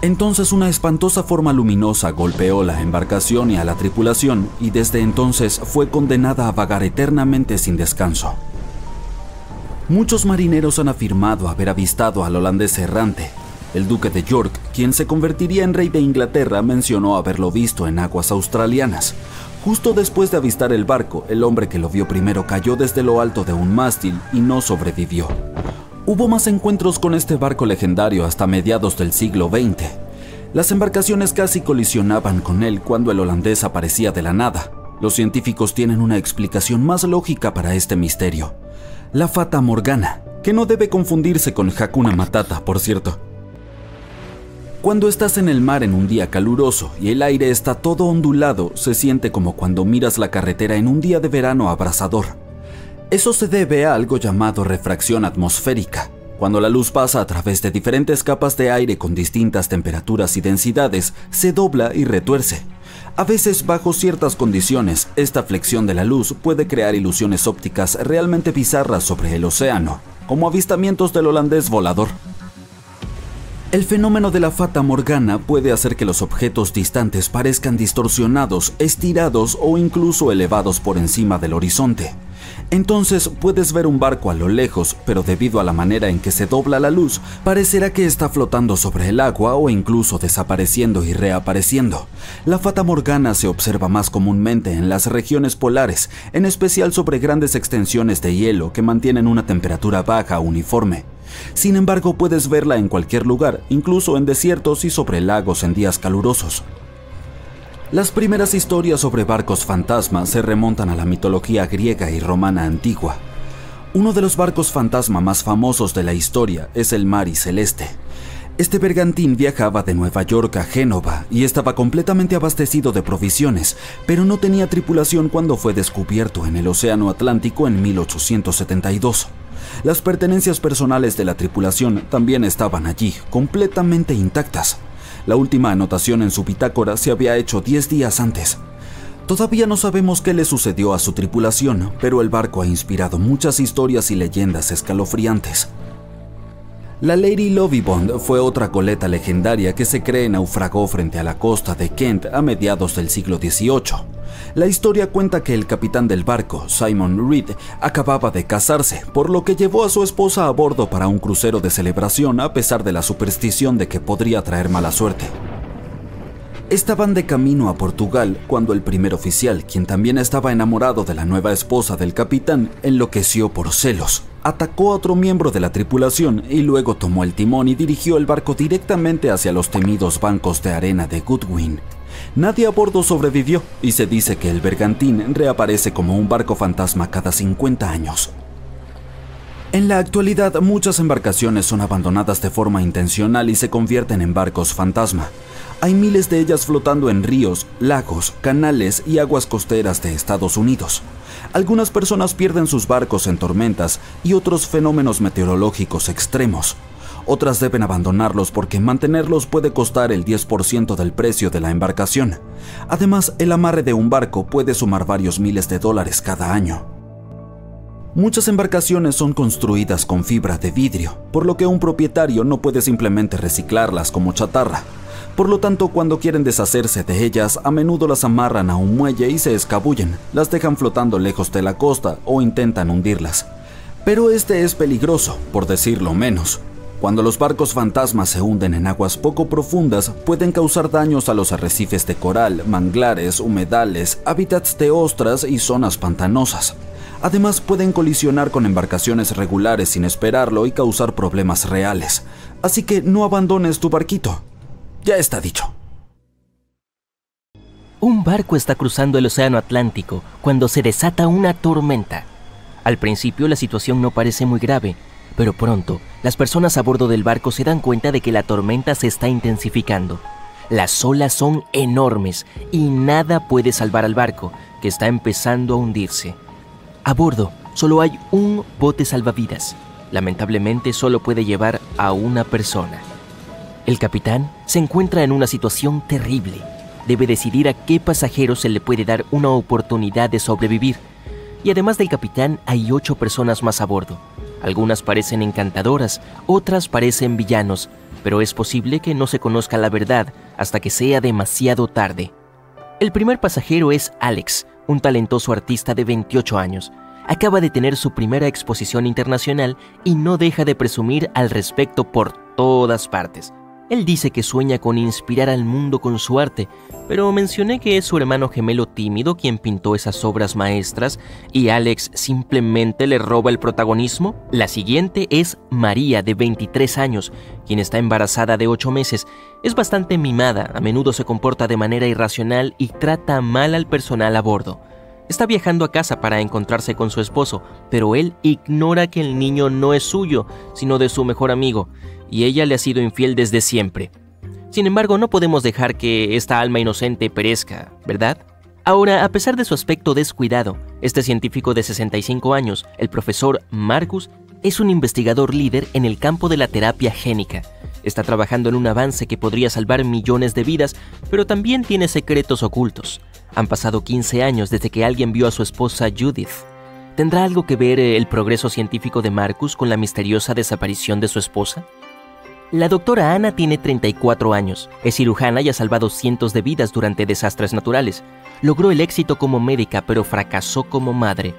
Entonces una espantosa forma luminosa golpeó la embarcación y a la tripulación, y desde entonces fue condenada a vagar eternamente sin descanso. Muchos marineros han afirmado haber avistado al holandés errante. El duque de York, quien se convertiría en rey de Inglaterra, mencionó haberlo visto en aguas australianas. Justo después de avistar el barco, el hombre que lo vio primero cayó desde lo alto de un mástil y no sobrevivió. Hubo más encuentros con este barco legendario hasta mediados del siglo XX. Las embarcaciones casi colisionaban con él cuando el holandés aparecía de la nada. Los científicos tienen una explicación más lógica para este misterio: la Fata Morgana, que no debe confundirse con Hakuna Matata, por cierto. Cuando estás en el mar en un día caluroso y el aire está todo ondulado, se siente como cuando miras la carretera en un día de verano abrasador. Eso se debe a algo llamado refracción atmosférica. Cuando la luz pasa a través de diferentes capas de aire con distintas temperaturas y densidades, se dobla y retuerce. A veces, bajo ciertas condiciones, esta flexión de la luz puede crear ilusiones ópticas realmente bizarras sobre el océano, como avistamientos del holandés volador. El fenómeno de la Fata Morgana puede hacer que los objetos distantes parezcan distorsionados, estirados o incluso elevados por encima del horizonte. Entonces puedes ver un barco a lo lejos, pero debido a la manera en que se dobla la luz, parecerá que está flotando sobre el agua o incluso desapareciendo y reapareciendo. La Fata Morgana se observa más comúnmente en las regiones polares, en especial sobre grandes extensiones de hielo que mantienen una temperatura baja uniforme. Sin embargo, puedes verla en cualquier lugar, incluso en desiertos y sobre lagos en días calurosos. Las primeras historias sobre barcos fantasma se remontan a la mitología griega y romana antigua. Uno de los barcos fantasma más famosos de la historia es el Mari Celeste. Este bergantín viajaba de Nueva York a Génova y estaba completamente abastecido de provisiones, pero no tenía tripulación cuando fue descubierto en el Océano Atlántico en 1872. Las pertenencias personales de la tripulación también estaban allí, completamente intactas. La última anotación en su bitácora se había hecho 10 días antes. Todavía no sabemos qué le sucedió a su tripulación, pero el barco ha inspirado muchas historias y leyendas escalofriantes. La Lady Lovibond fue otra goleta legendaria que se cree naufragó frente a la costa de Kent a mediados del siglo XVIII. La historia cuenta que el capitán del barco, Simon Reed, acababa de casarse, por lo que llevó a su esposa a bordo para un crucero de celebración a pesar de la superstición de que podría traer mala suerte. Estaban de camino a Portugal cuando el primer oficial, quien también estaba enamorado de la nueva esposa del capitán, enloqueció por celos. Atacó a otro miembro de la tripulación y luego tomó el timón y dirigió el barco directamente hacia los temidos bancos de arena de Goodwin. Nadie a bordo sobrevivió y se dice que el bergantín reaparece como un barco fantasma cada 50 años. En la actualidad, muchas embarcaciones son abandonadas de forma intencional y se convierten en barcos fantasma. Hay miles de ellas flotando en ríos, lagos, canales y aguas costeras de Estados Unidos. Algunas personas pierden sus barcos en tormentas y otros fenómenos meteorológicos extremos. Otras deben abandonarlos porque mantenerlos puede costar el 10% del precio de la embarcación. Además, el amarre de un barco puede sumar varios miles de dólares cada año. Muchas embarcaciones son construidas con fibra de vidrio, por lo que un propietario no puede simplemente reciclarlas como chatarra. Por lo tanto, cuando quieren deshacerse de ellas, a menudo las amarran a un muelle y se escabullen, las dejan flotando lejos de la costa o intentan hundirlas. Pero este es peligroso, por decirlo menos. Cuando los barcos fantasmas se hunden en aguas poco profundas, pueden causar daños a los arrecifes de coral, manglares, humedales, hábitats de ostras y zonas pantanosas. Además, pueden colisionar con embarcaciones regulares sin esperarlo y causar problemas reales. Así que no abandones tu barquito. Ya está dicho. Un barco está cruzando el océano Atlántico cuando se desata una tormenta. Al principio la situación no parece muy grave, pero pronto las personas a bordo del barco se dan cuenta de que la tormenta se está intensificando. Las olas son enormes y nada puede salvar al barco, que está empezando a hundirse. A bordo solo hay un bote salvavidas. Lamentablemente solo puede llevar a una persona. El capitán se encuentra en una situación terrible. Debe decidir a qué pasajero se le puede dar una oportunidad de sobrevivir. Y además del capitán, hay 8 personas más a bordo. Algunas parecen encantadoras, otras parecen villanos, pero es posible que no se conozca la verdad hasta que sea demasiado tarde. El primer pasajero es Alex, un talentoso artista de 28 años. Acaba de tener su primera exposición internacional y no deja de presumir al respecto por todas partes. Él dice que sueña con inspirar al mundo con su arte, pero mencioné que es su hermano gemelo tímido quien pintó esas obras maestras y Alex simplemente le roba el protagonismo. La siguiente es María, de 23 años, quien está embarazada de 8 meses. Es bastante mimada, a menudo se comporta de manera irracional y trata mal al personal a bordo. Está viajando a casa para encontrarse con su esposo, pero él ignora que el niño no es suyo, sino de su mejor amigo, y ella le ha sido infiel desde siempre. Sin embargo, no podemos dejar que esta alma inocente perezca, ¿verdad? Ahora, a pesar de su aspecto descuidado, este científico de 65 años, el profesor Marcus, es un investigador líder en el campo de la terapia génica. Está trabajando en un avance que podría salvar millones de vidas, pero también tiene secretos ocultos. Han pasado 15 años desde que alguien vio a su esposa Judith. ¿Tendrá algo que ver el progreso científico de Marcus con la misteriosa desaparición de su esposa? La doctora Anna tiene 34 años, es cirujana y ha salvado cientos de vidas durante desastres naturales. Logró el éxito como médica, pero fracasó como madre.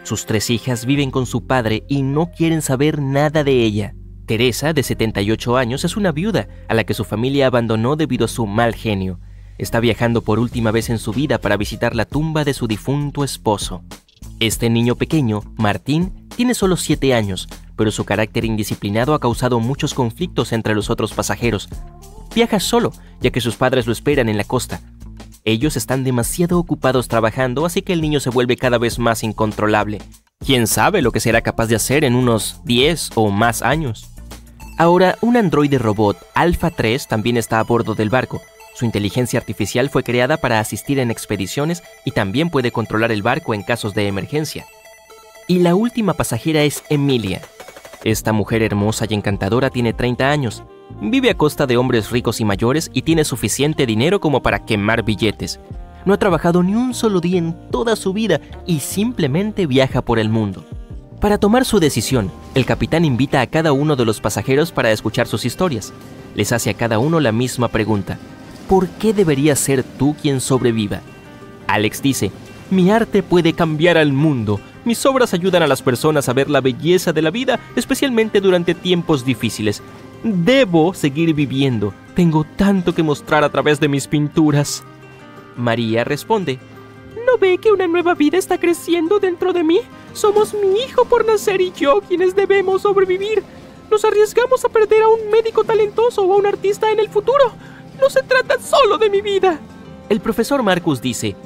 Sus 3 hijas viven con su padre y no quieren saber nada de ella. Teresa, de 78 años, es una viuda a la que su familia abandonó debido a su mal genio. Está viajando por última vez en su vida para visitar la tumba de su difunto esposo. Este niño pequeño, Martín, tiene solo 7 años, pero su carácter indisciplinado ha causado muchos conflictos entre los otros pasajeros. Viaja solo, ya que sus padres lo esperan en la costa. Ellos están demasiado ocupados trabajando, así que el niño se vuelve cada vez más incontrolable. ¿Quién sabe lo que será capaz de hacer en unos 10 o más años? Ahora, un androide robot, Alpha 3, también está a bordo del barco. Su inteligencia artificial fue creada para asistir en expediciones y también puede controlar el barco en casos de emergencia. Y la última pasajera es Emilia. Esta mujer hermosa y encantadora tiene 30 años. Vive a costa de hombres ricos y mayores y tiene suficiente dinero como para quemar billetes. No ha trabajado ni un solo día en toda su vida y simplemente viaja por el mundo. Para tomar su decisión, el capitán invita a cada uno de los pasajeros para escuchar sus historias. Les hace a cada uno la misma pregunta. ¿Por qué deberías ser tú quien sobreviva? Alex dice, mi arte puede cambiar al mundo. Mis obras ayudan a las personas a ver la belleza de la vida, especialmente durante tiempos difíciles. Debo seguir viviendo. Tengo tanto que mostrar a través de mis pinturas. María responde, ¿no ve que una nueva vida está creciendo dentro de mí? Somos mi hijo por nacer y yo quienes debemos sobrevivir. Nos arriesgamos a perder a un médico talentoso o a un artista en el futuro. No se trata solo de mi vida. El profesor Marcus dice,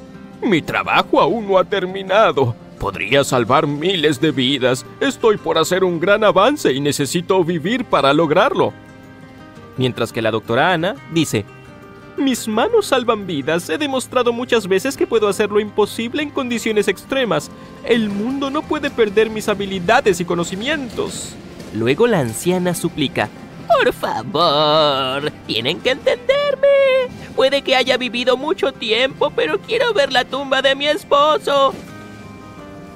mi trabajo aún no ha terminado. Podría salvar miles de vidas. Estoy por hacer un gran avance y necesito vivir para lograrlo. Mientras que la doctora Anna dice, mis manos salvan vidas. He demostrado muchas veces que puedo hacer lo imposible en condiciones extremas. El mundo no puede perder mis habilidades y conocimientos. Luego la anciana suplica, por favor, tienen que entenderme. Puede que haya vivido mucho tiempo, pero quiero ver la tumba de mi esposo.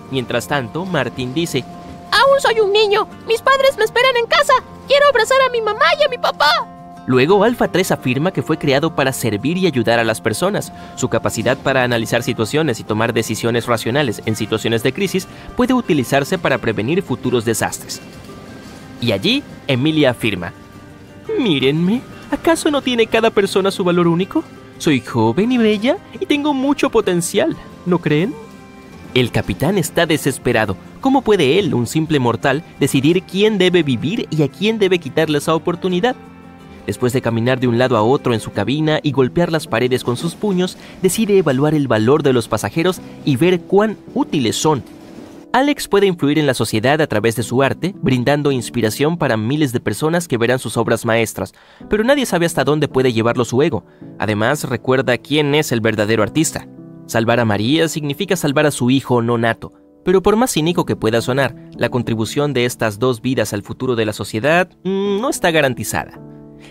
Mientras tanto, Martín dice, aún soy un niño. Mis padres me esperan en casa. Quiero abrazar a mi mamá y a mi papá. Luego, Alpha 3 afirma que fue creado para servir y ayudar a las personas. Su capacidad para analizar situaciones y tomar decisiones racionales en situaciones de crisis puede utilizarse para prevenir futuros desastres. Y allí, Emilia afirma, mírenme, ¿acaso no tiene cada persona su valor único? Soy joven y bella y tengo mucho potencial, ¿no creen? El capitán está desesperado. ¿Cómo puede él, un simple mortal, decidir quién debe vivir y a quién debe quitarle esa oportunidad? Después de caminar de un lado a otro en su cabina y golpear las paredes con sus puños, decide evaluar el valor de los pasajeros y ver cuán útiles son. Alex puede influir en la sociedad a través de su arte, brindando inspiración para miles de personas que verán sus obras maestras, pero nadie sabe hasta dónde puede llevarlo su ego. Además, recuerda quién es el verdadero artista. Salvar a María significa salvar a su hijo no nato, pero por más cínico que pueda sonar, la contribución de estas dos vidas al futuro de la sociedad no está garantizada.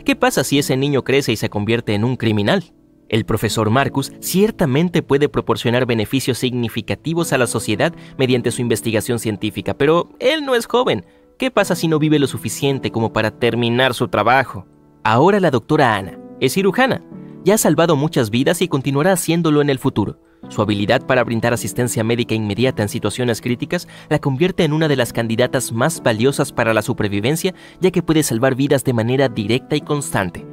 ¿Qué pasa si ese niño crece y se convierte en un criminal? El profesor Marcus ciertamente puede proporcionar beneficios significativos a la sociedad mediante su investigación científica, pero él no es joven. ¿Qué pasa si no vive lo suficiente como para terminar su trabajo? Ahora la doctora Anna es cirujana. Ya ha salvado muchas vidas y continuará haciéndolo en el futuro. Su habilidad para brindar asistencia médica inmediata en situaciones críticas la convierte en una de las candidatas más valiosas para la supervivencia, ya que puede salvar vidas de manera directa y constante.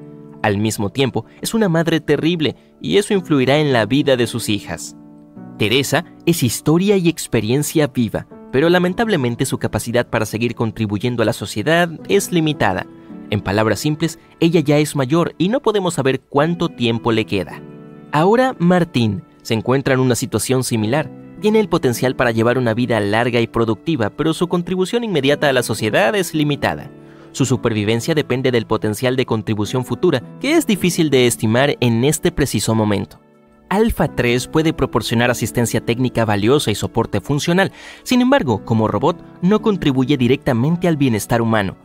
Al mismo tiempo, es una madre terrible y eso influirá en la vida de sus hijas. Teresa es historia y experiencia viva, pero lamentablemente su capacidad para seguir contribuyendo a la sociedad es limitada. En palabras simples, ella ya es mayor y no podemos saber cuánto tiempo le queda. Ahora Martín se encuentra en una situación similar. Tiene el potencial para llevar una vida larga y productiva, pero su contribución inmediata a la sociedad es limitada. Su supervivencia depende del potencial de contribución futura, que es difícil de estimar en este preciso momento. Alpha 3 puede proporcionar asistencia técnica valiosa y soporte funcional. Sin embargo, como robot, no contribuye directamente al bienestar humano.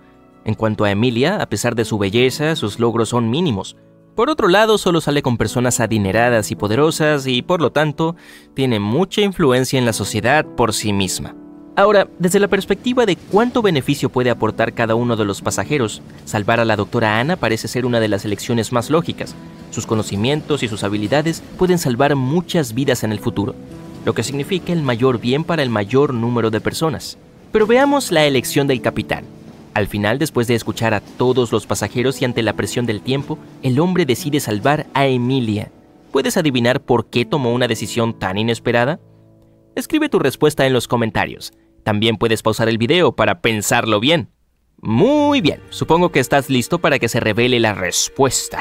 En cuanto a Emilia, a pesar de su belleza, sus logros son mínimos. Por otro lado, solo sale con personas adineradas y poderosas y, por lo tanto, tiene mucha influencia en la sociedad por sí misma. Ahora, desde la perspectiva de cuánto beneficio puede aportar cada uno de los pasajeros, salvar a la doctora Anna parece ser una de las elecciones más lógicas. Sus conocimientos y sus habilidades pueden salvar muchas vidas en el futuro, lo que significa el mayor bien para el mayor número de personas. Pero veamos la elección del capitán. Al final, después de escuchar a todos los pasajeros y ante la presión del tiempo, el hombre decide salvar a Emilia. ¿Puedes adivinar por qué tomó una decisión tan inesperada? Escribe tu respuesta en los comentarios. También puedes pausar el video para pensarlo bien. Muy bien, supongo que estás listo para que se revele la respuesta.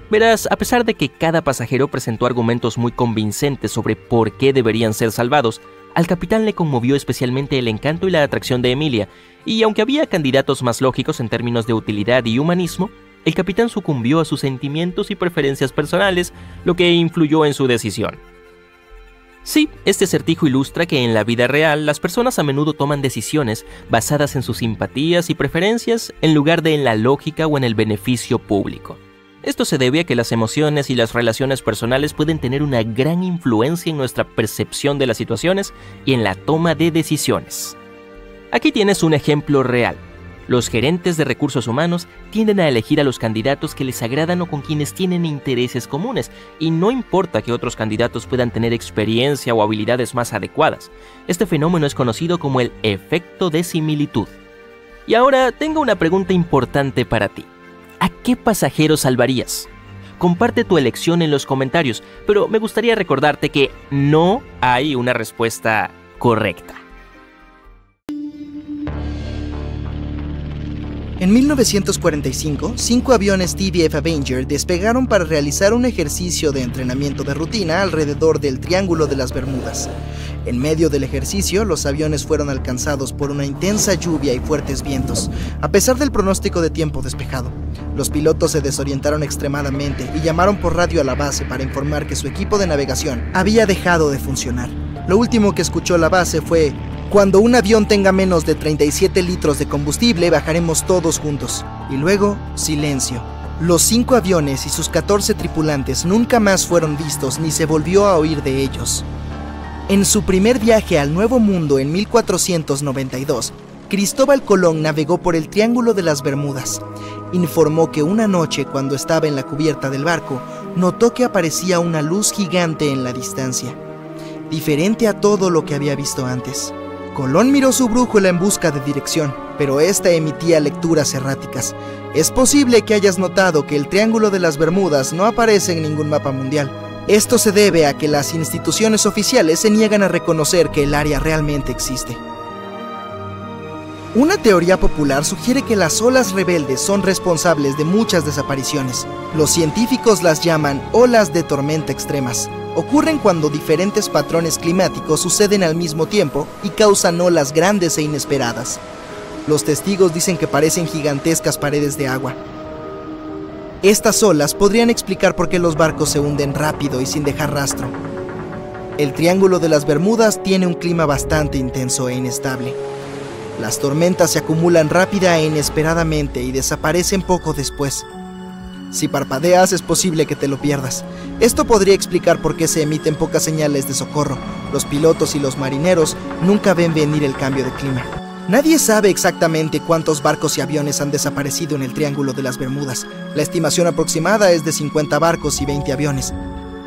Verás, a pesar de que cada pasajero presentó argumentos muy convincentes sobre por qué deberían ser salvados, al capitán le conmovió especialmente el encanto y la atracción de Emilia, y aunque había candidatos más lógicos en términos de utilidad y humanismo, el capitán sucumbió a sus sentimientos y preferencias personales, lo que influyó en su decisión. Sí, este acertijo ilustra que en la vida real las personas a menudo toman decisiones basadas en sus simpatías y preferencias en lugar de en la lógica o en el beneficio público. Esto se debe a que las emociones y las relaciones personales pueden tener una gran influencia en nuestra percepción de las situaciones y en la toma de decisiones. Aquí tienes un ejemplo real. Los gerentes de recursos humanos tienden a elegir a los candidatos que les agradan o con quienes tienen intereses comunes, y no importa que otros candidatos puedan tener experiencia o habilidades más adecuadas. Este fenómeno es conocido como el efecto de similitud. Y ahora tengo una pregunta importante para ti. ¿A qué pasajero salvarías? Comparte tu elección en los comentarios, pero me gustaría recordarte que no hay una respuesta correcta. En 1945, 5 aviones TBF Avenger despegaron para realizar un ejercicio de entrenamiento de rutina alrededor del Triángulo de las Bermudas. En medio del ejercicio, los aviones fueron alcanzados por una intensa lluvia y fuertes vientos, a pesar del pronóstico de tiempo despejado. Los pilotos se desorientaron extremadamente y llamaron por radio a la base para informar que su equipo de navegación había dejado de funcionar. Lo último que escuchó la base fue: "Cuando un avión tenga menos de 37 litros de combustible, bajaremos todos juntos". Y luego, silencio. Los 5 aviones y sus 14 tripulantes nunca más fueron vistos ni se volvió a oír de ellos. En su primer viaje al Nuevo Mundo en 1492, Cristóbal Colón navegó por el Triángulo de las Bermudas. Informó que una noche, cuando estaba en la cubierta del barco, notó que aparecía una luz gigante en la distancia, diferente a todo lo que había visto antes. Colón miró su brújula en busca de dirección, pero esta emitía lecturas erráticas. Es posible que hayas notado que el Triángulo de las Bermudas no aparece en ningún mapa mundial. Esto se debe a que las instituciones oficiales se niegan a reconocer que el área realmente existe. Una teoría popular sugiere que las olas rebeldes son responsables de muchas desapariciones. Los científicos las llaman olas de tormenta extremas. Ocurren cuando diferentes patrones climáticos suceden al mismo tiempo y causan olas grandes e inesperadas. Los testigos dicen que parecen gigantescas paredes de agua. Estas olas podrían explicar por qué los barcos se hunden rápido y sin dejar rastro. El Triángulo de las Bermudas tiene un clima bastante intenso e inestable. Las tormentas se acumulan rápida e inesperadamente y desaparecen poco después. Si parpadeas es posible que te lo pierdas. Esto podría explicar por qué se emiten pocas señales de socorro. Los pilotos y los marineros nunca ven venir el cambio de clima. Nadie sabe exactamente cuántos barcos y aviones han desaparecido en el Triángulo de las Bermudas. La estimación aproximada es de 50 barcos y 20 aviones.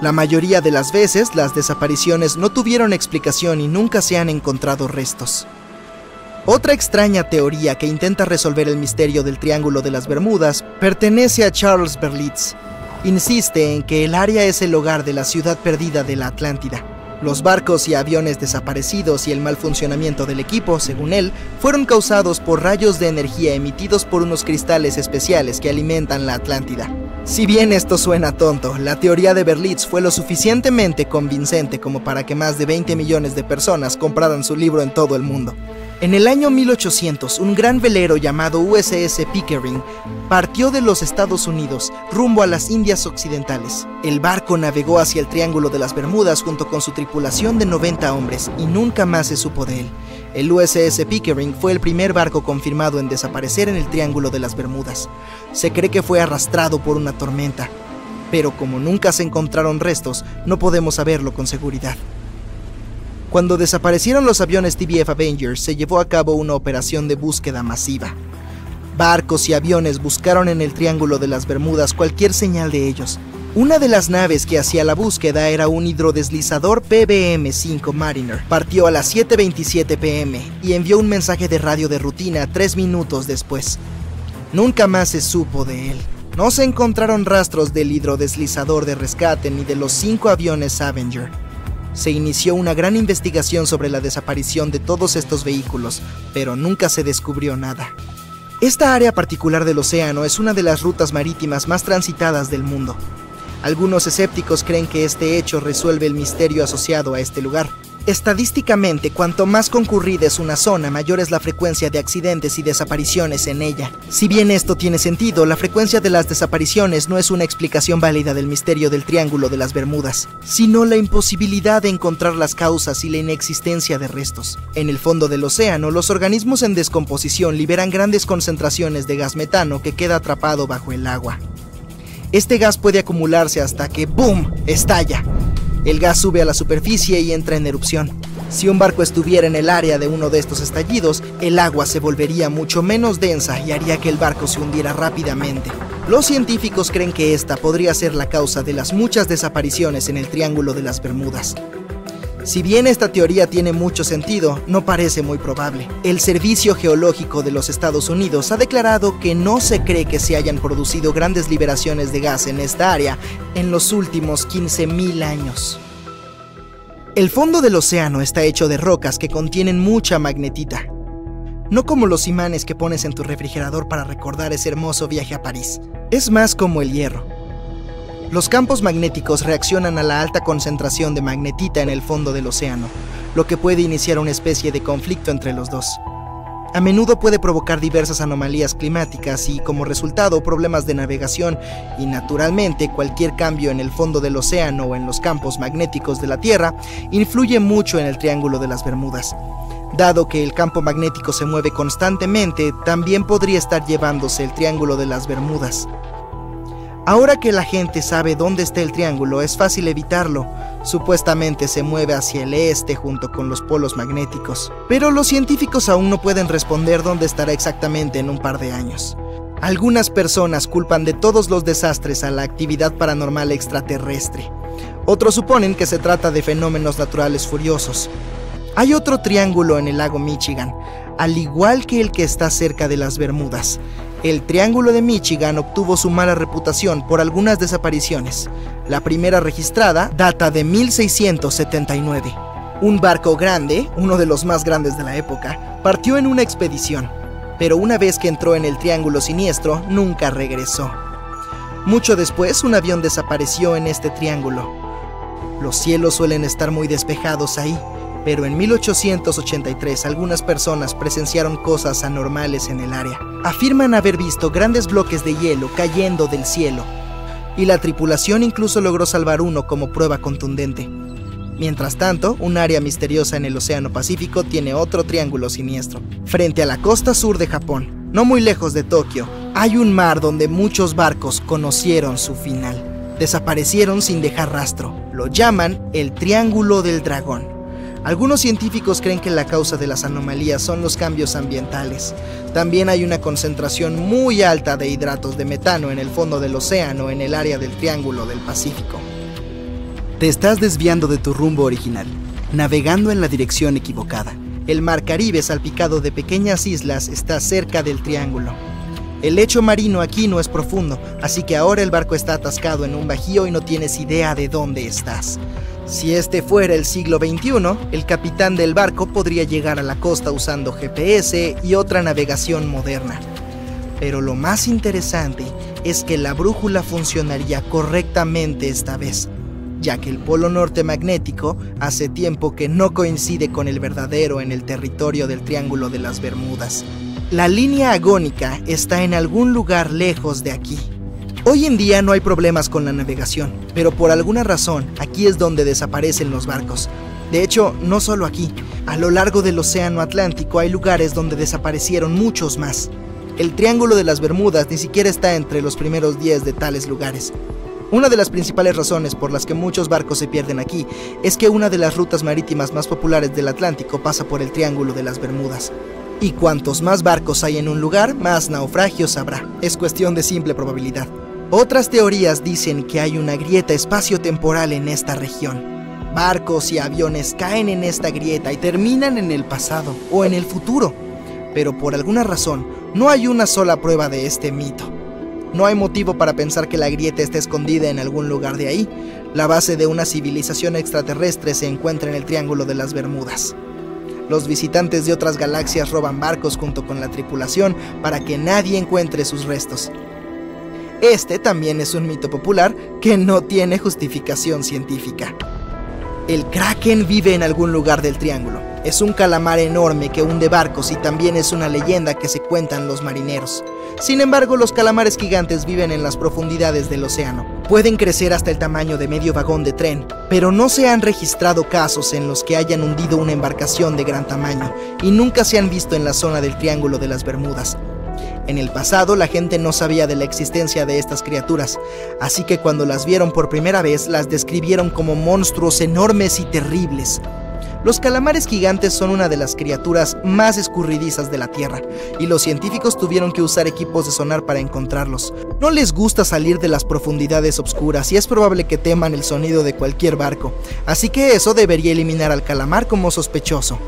La mayoría de las veces, las desapariciones no tuvieron explicación y nunca se han encontrado restos. Otra extraña teoría que intenta resolver el misterio del Triángulo de las Bermudas pertenece a Charles Berlitz. Insiste en que el área es el hogar de la ciudad perdida de la Atlántida. Los barcos y aviones desaparecidos y el mal funcionamiento del equipo, según él, fueron causados por rayos de energía emitidos por unos cristales especiales que alimentan la Atlántida. Si bien esto suena tonto, la teoría de Berlitz fue lo suficientemente convincente como para que más de 20 millones de personas compraran su libro en todo el mundo. En el año 1800, un gran velero llamado USS Pickering partió de los Estados Unidos rumbo a las Indias Occidentales. El barco navegó hacia el Triángulo de las Bermudas junto con su tripulación de 90 hombres y nunca más se supo de él. El USS Pickering fue el primer barco confirmado en desaparecer en el Triángulo de las Bermudas. Se cree que fue arrastrado por una tormenta, pero como nunca se encontraron restos, no podemos saberlo con seguridad. Cuando desaparecieron los aviones TBF Avenger, se llevó a cabo una operación de búsqueda masiva. Barcos y aviones buscaron en el Triángulo de las Bermudas cualquier señal de ellos. Una de las naves que hacía la búsqueda era un hidrodeslizador PBM-5 Mariner. Partió a las 7:27 p.m. y envió un mensaje de radio de rutina 3 minutos después. Nunca más se supo de él. No se encontraron rastros del hidrodeslizador de rescate ni de los 5 aviones Avenger. Se inició una gran investigación sobre la desaparición de todos estos vehículos, pero nunca se descubrió nada. Esta área particular del océano es una de las rutas marítimas más transitadas del mundo. Algunos escépticos creen que este hecho resuelve el misterio asociado a este lugar. Estadísticamente, cuanto más concurrida es una zona, mayor es la frecuencia de accidentes y desapariciones en ella. Si bien esto tiene sentido, la frecuencia de las desapariciones no es una explicación válida del misterio del Triángulo de las Bermudas, sino la imposibilidad de encontrar las causas y la inexistencia de restos. En el fondo del océano, los organismos en descomposición liberan grandes concentraciones de gas metano que queda atrapado bajo el agua. Este gas puede acumularse hasta que ¡boom!, estalla. El gas sube a la superficie y entra en erupción. Si un barco estuviera en el área de uno de estos estallidos, el agua se volvería mucho menos densa y haría que el barco se hundiera rápidamente. Los científicos creen que esta podría ser la causa de las muchas desapariciones en el Triángulo de las Bermudas. Si bien esta teoría tiene mucho sentido, no parece muy probable. El Servicio Geológico de los Estados Unidos ha declarado que no se cree que se hayan producido grandes liberaciones de gas en esta área en los últimos 15.000 años. El fondo del océano está hecho de rocas que contienen mucha magnetita. No como los imanes que pones en tu refrigerador para recordar ese hermoso viaje a París. Es más como el hierro. Los campos magnéticos reaccionan a la alta concentración de magnetita en el fondo del océano, lo que puede iniciar una especie de conflicto entre los dos. A menudo puede provocar diversas anomalías climáticas y, como resultado, problemas de navegación y, naturalmente, cualquier cambio en el fondo del océano o en los campos magnéticos de la Tierra influye mucho en el Triángulo de las Bermudas. Dado que el campo magnético se mueve constantemente, también podría estar llevándose el Triángulo de las Bermudas. Ahora que la gente sabe dónde está el triángulo, es fácil evitarlo. Supuestamente se mueve hacia el este junto con los polos magnéticos. Pero los científicos aún no pueden responder dónde estará exactamente en un par de años. Algunas personas culpan de todos los desastres a la actividad paranormal extraterrestre. Otros suponen que se trata de fenómenos naturales furiosos. Hay otro triángulo en el lago Michigan, al igual que el que está cerca de las Bermudas. El Triángulo de Michigan obtuvo su mala reputación por algunas desapariciones. La primera registrada data de 1679. Un barco grande, uno de los más grandes de la época, partió en una expedición. pero una vez que entró en el Triángulo Siniestro, nunca regresó. Mucho después, un avión desapareció en este triángulo. Los cielos suelen estar muy despejados ahí, pero en 1883 algunas personas presenciaron cosas anormales en el área. Afirman haber visto grandes bloques de hielo cayendo del cielo, y la tripulación incluso logró salvar uno como prueba contundente. Mientras tanto, un área misteriosa en el Océano Pacífico tiene otro triángulo siniestro. Frente a la costa sur de Japón, no muy lejos de Tokio, hay un mar donde muchos barcos conocieron su final. Desaparecieron sin dejar rastro. Lo llaman el Triángulo del Dragón. Algunos científicos creen que la causa de las anomalías son los cambios ambientales. También hay una concentración muy alta de hidratos de metano en el fondo del océano en el área del Triángulo del Pacífico. Te estás desviando de tu rumbo original, navegando en la dirección equivocada. El mar Caribe, salpicado de pequeñas islas, está cerca del triángulo. El lecho marino aquí no es profundo, así que ahora el barco está atascado en un bajío y no tienes idea de dónde estás. Si este fuera el siglo XXI, el capitán del barco podría llegar a la costa usando GPS y otra navegación moderna. Pero lo más interesante es que la brújula funcionaría correctamente esta vez, ya que el polo norte magnético hace tiempo que no coincide con el verdadero en el territorio del Triángulo de las Bermudas. La línea agónica está en algún lugar lejos de aquí. Hoy en día no hay problemas con la navegación, pero por alguna razón aquí es donde desaparecen los barcos. De hecho, no solo aquí, a lo largo del Océano Atlántico hay lugares donde desaparecieron muchos más. El Triángulo de las Bermudas ni siquiera está entre los primeros 10 de tales lugares. Una de las principales razones por las que muchos barcos se pierden aquí es que una de las rutas marítimas más populares del Atlántico pasa por el Triángulo de las Bermudas. Y cuantos más barcos hay en un lugar, más naufragios habrá. Es cuestión de simple probabilidad. Otras teorías dicen que hay una grieta espaciotemporal en esta región. Barcos y aviones caen en esta grieta y terminan en el pasado o en el futuro. Pero por alguna razón, no hay una sola prueba de este mito. No hay motivo para pensar que la grieta esté escondida en algún lugar de ahí. La base de una civilización extraterrestre se encuentra en el Triángulo de las Bermudas. Los visitantes de otras galaxias roban barcos junto con la tripulación para que nadie encuentre sus restos. Este también es un mito popular que no tiene justificación científica. El Kraken vive en algún lugar del triángulo. Es un calamar enorme que hunde barcos y también es una leyenda que se cuentan los marineros. Sin embargo, los calamares gigantes viven en las profundidades del océano. Pueden crecer hasta el tamaño de medio vagón de tren, pero no se han registrado casos en los que hayan hundido una embarcación de gran tamaño y nunca se han visto en la zona del Triángulo de las Bermudas. En el pasado, la gente no sabía de la existencia de estas criaturas, así que cuando las vieron por primera vez, las describieron como monstruos enormes y terribles. Los calamares gigantes son una de las criaturas más escurridizas de la Tierra, y los científicos tuvieron que usar equipos de sonar para encontrarlos. No les gusta salir de las profundidades oscuras y es probable que teman el sonido de cualquier barco, así que eso debería eliminar al calamar como sospechoso.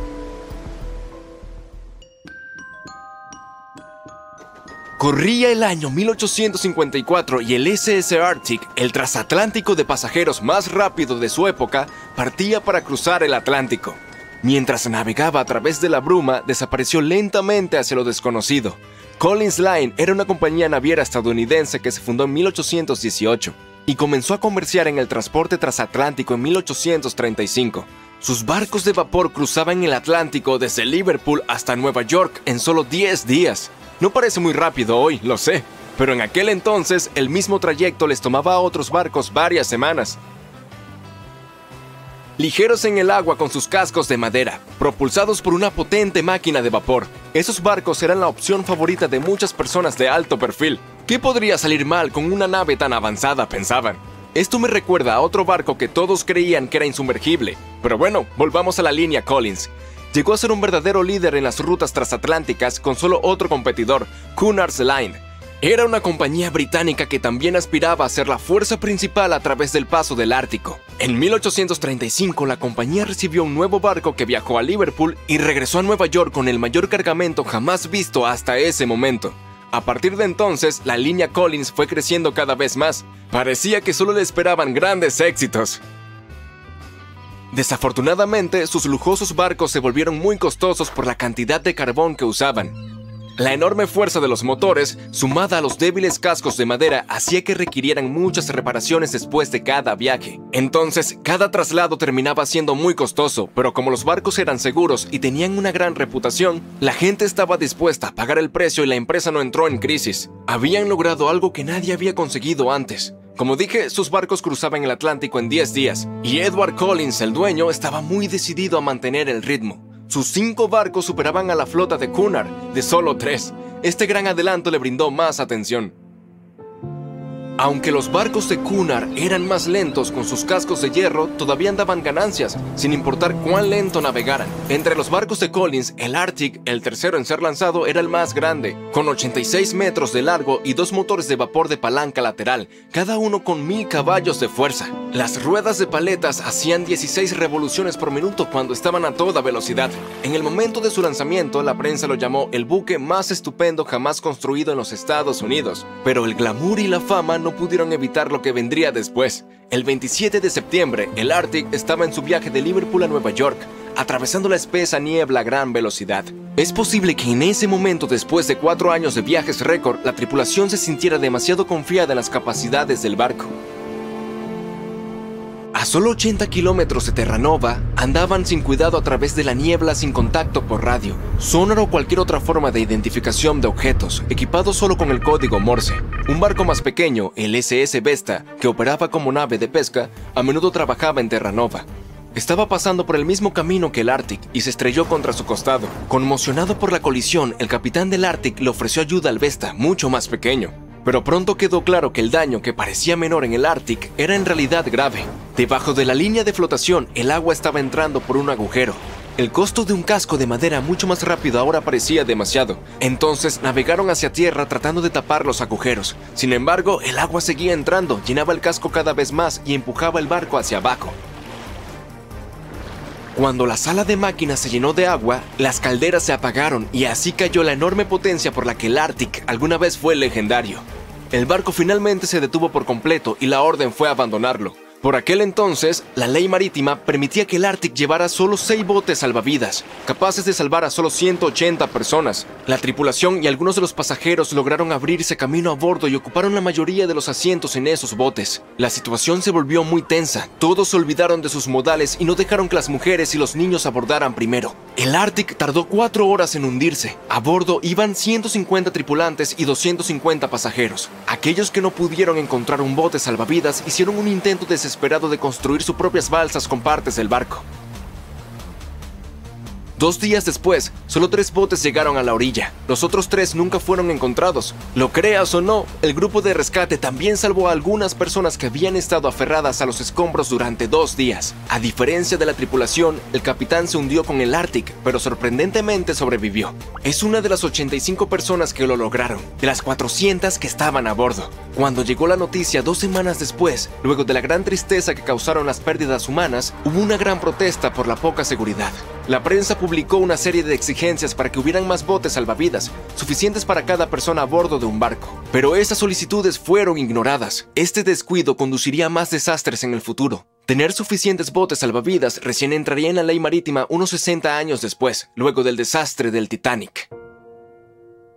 Corría el año 1854 y el SS Arctic, el transatlántico de pasajeros más rápido de su época, partía para cruzar el Atlántico. Mientras navegaba a través de la bruma, desapareció lentamente hacia lo desconocido. Collins Line era una compañía naviera estadounidense que se fundó en 1818 y comenzó a comerciar en el transporte transatlántico en 1835. Sus barcos de vapor cruzaban el Atlántico desde Liverpool hasta Nueva York en solo 10 días. No parece muy rápido hoy, lo sé, pero en aquel entonces el mismo trayecto les tomaba a otros barcos varias semanas. Ligeros en el agua con sus cascos de madera, propulsados por una potente máquina de vapor, esos barcos eran la opción favorita de muchas personas de alto perfil. ¿Qué podría salir mal con una nave tan avanzada?, pensaban. Esto me recuerda a otro barco que todos creían que era insumergible, pero bueno, volvamos a la línea Collins. Llegó a ser un verdadero líder en las rutas transatlánticas con solo otro competidor, Cunard's Line. Era una compañía británica que también aspiraba a ser la fuerza principal a través del paso del Ártico. En 1835 la compañía recibió un nuevo barco que viajó a Liverpool y regresó a Nueva York con el mayor cargamento jamás visto hasta ese momento. A partir de entonces, la línea Collins fue creciendo cada vez más. Parecía que solo le esperaban grandes éxitos. Desafortunadamente, sus lujosos barcos se volvieron muy costosos por la cantidad de carbón que usaban. La enorme fuerza de los motores, sumada a los débiles cascos de madera, hacía que requirieran muchas reparaciones después de cada viaje. Entonces, cada traslado terminaba siendo muy costoso, pero como los barcos eran seguros y tenían una gran reputación, la gente estaba dispuesta a pagar el precio y la empresa no entró en crisis. Habían logrado algo que nadie había conseguido antes. Como dije, sus barcos cruzaban el Atlántico en 10 días, y Edward Collins, el dueño, estaba muy decidido a mantener el ritmo. Sus 5 barcos superaban a la flota de Cunard, de solo 3. Este gran adelanto le brindó más atención. Aunque los barcos de Cunard eran más lentos con sus cascos de hierro, todavía daban ganancias, sin importar cuán lento navegaran. Entre los barcos de Collins, el Arctic, el tercero en ser lanzado, era el más grande, con 86 metros de largo y 2 motores de vapor de palanca lateral, cada uno con 1000 caballos de fuerza. Las ruedas de paletas hacían 16 revoluciones por minuto cuando estaban a toda velocidad. En el momento de su lanzamiento, la prensa lo llamó el buque más estupendo jamás construido en los Estados Unidos. Pero el glamour y la fama no pudieron evitar lo que vendría después. El 27 de septiembre, el Arctic estaba en su viaje de Liverpool a Nueva York, atravesando la espesa niebla a gran velocidad. Es posible que en ese momento, después de 4 años de viajes récord, la tripulación se sintiera demasiado confiada en las capacidades del barco. A solo 80 kilómetros de Terranova, andaban sin cuidado a través de la niebla sin contacto por radio, sonar o cualquier otra forma de identificación de objetos, equipados solo con el código Morse. Un barco más pequeño, el SS Vesta, que operaba como nave de pesca, a menudo trabajaba en Terranova. Estaba pasando por el mismo camino que el Arctic y se estrelló contra su costado. Conmocionado por la colisión, el capitán del Arctic le ofreció ayuda al Vesta, mucho más pequeño. Pero pronto quedó claro que el daño que parecía menor en el Arctic era en realidad grave. Debajo de la línea de flotación, el agua estaba entrando por un agujero. El costo de un casco de madera mucho más rápido ahora parecía demasiado. Entonces navegaron hacia tierra tratando de tapar los agujeros. Sin embargo, el agua seguía entrando, llenaba el casco cada vez más y empujaba el barco hacia abajo. Cuando la sala de máquinas se llenó de agua, las calderas se apagaron y así cayó la enorme potencia por la que el Arctic alguna vez fue legendario. El barco finalmente se detuvo por completo y la orden fue abandonarlo. Por aquel entonces, la ley marítima permitía que el Arctic llevara solo 6 botes salvavidas, capaces de salvar a solo 180 personas. La tripulación y algunos de los pasajeros lograron abrirse camino a bordo y ocuparon la mayoría de los asientos en esos botes. La situación se volvió muy tensa, todos se olvidaron de sus modales y no dejaron que las mujeres y los niños abordaran primero. El Arctic tardó 4 horas en hundirse. A bordo iban 150 tripulantes y 250 pasajeros. Aquellos que no pudieron encontrar un bote salvavidas hicieron un intento desesperado de construir sus propias balsas con partes del barco. 2 días después, solo 3 botes llegaron a la orilla. Los otros 3 nunca fueron encontrados. Lo creas o no, el grupo de rescate también salvó a algunas personas que habían estado aferradas a los escombros durante 2 días. A diferencia de la tripulación, el capitán se hundió con el Arctic, pero sorprendentemente sobrevivió. Es una de las 85 personas que lo lograron, de las 400 que estaban a bordo. Cuando llegó la noticia 2 semanas después, luego de la gran tristeza que causaron las pérdidas humanas, hubo una gran protesta por la poca seguridad. La prensa publicó una serie de exigencias para que hubieran más botes salvavidas, suficientes para cada persona a bordo de un barco. Pero esas solicitudes fueron ignoradas. Este descuido conduciría a más desastres en el futuro. Tener suficientes botes salvavidas recién entraría en la ley marítima unos 60 años después, luego del desastre del Titanic.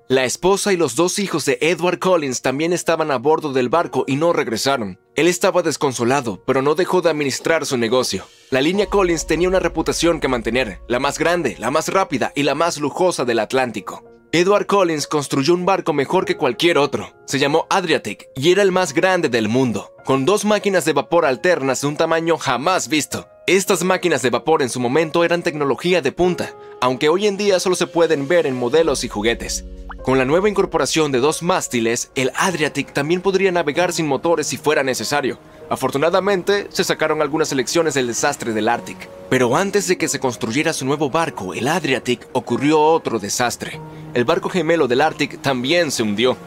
La esposa y los 2 hijos de Edward Collins también estaban a bordo del barco y no regresaron. Él estaba desconsolado, pero no dejó de administrar su negocio. La línea Collins tenía una reputación que mantener, la más grande, la más rápida y la más lujosa del Atlántico. Edward Collins construyó un barco mejor que cualquier otro. Se llamó Adriatic y era el más grande del mundo, con 2 máquinas de vapor alternas de un tamaño jamás visto. Estas máquinas de vapor en su momento eran tecnología de punta, aunque hoy en día solo se pueden ver en modelos y juguetes. Con la nueva incorporación de 2 mástiles, el Adriatic también podría navegar sin motores si fuera necesario. Afortunadamente, se sacaron algunas lecciones del desastre del Arctic. Pero antes de que se construyera su nuevo barco, el Adriatic, ocurrió otro desastre. El barco gemelo del Arctic también se hundió.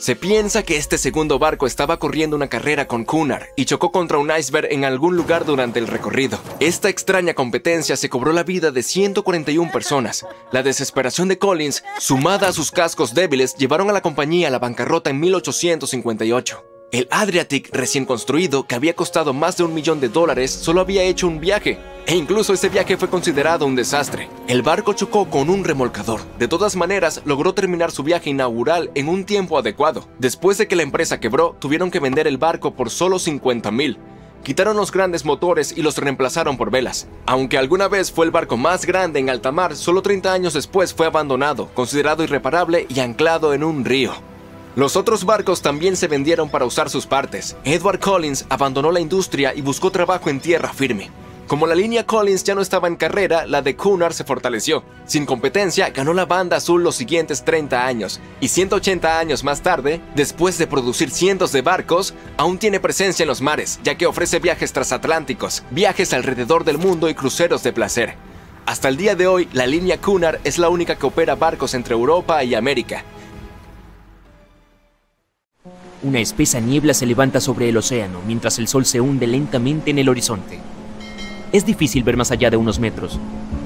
Se piensa que este segundo barco estaba corriendo una carrera con Cunard y chocó contra un iceberg en algún lugar durante el recorrido. Esta extraña competencia se cobró la vida de 141 personas. La desesperación de Collins, sumada a sus cascos débiles, llevaron a la compañía a la bancarrota en 1858. El Adriatic recién construido, que había costado más de $1 millón, solo había hecho un viaje. E incluso ese viaje fue considerado un desastre. El barco chocó con un remolcador. De todas maneras, logró terminar su viaje inaugural en un tiempo adecuado. Después de que la empresa quebró, tuvieron que vender el barco por solo $50,000. Quitaron los grandes motores y los reemplazaron por velas. Aunque alguna vez fue el barco más grande en alta mar, solo 30 años después fue abandonado, considerado irreparable y anclado en un río. Los otros barcos también se vendieron para usar sus partes. Edward Collins abandonó la industria y buscó trabajo en tierra firme. Como la línea Collins ya no estaba en carrera, la de Cunard se fortaleció. Sin competencia, ganó la banda azul los siguientes 30 años. Y 180 años más tarde, después de producir cientos de barcos, aún tiene presencia en los mares, ya que ofrece viajes transatlánticos, viajes alrededor del mundo y cruceros de placer. Hasta el día de hoy, la línea Cunard es la única que opera barcos entre Europa y América. Una espesa niebla se levanta sobre el océano mientras el sol se hunde lentamente en el horizonte. Es difícil ver más allá de unos metros,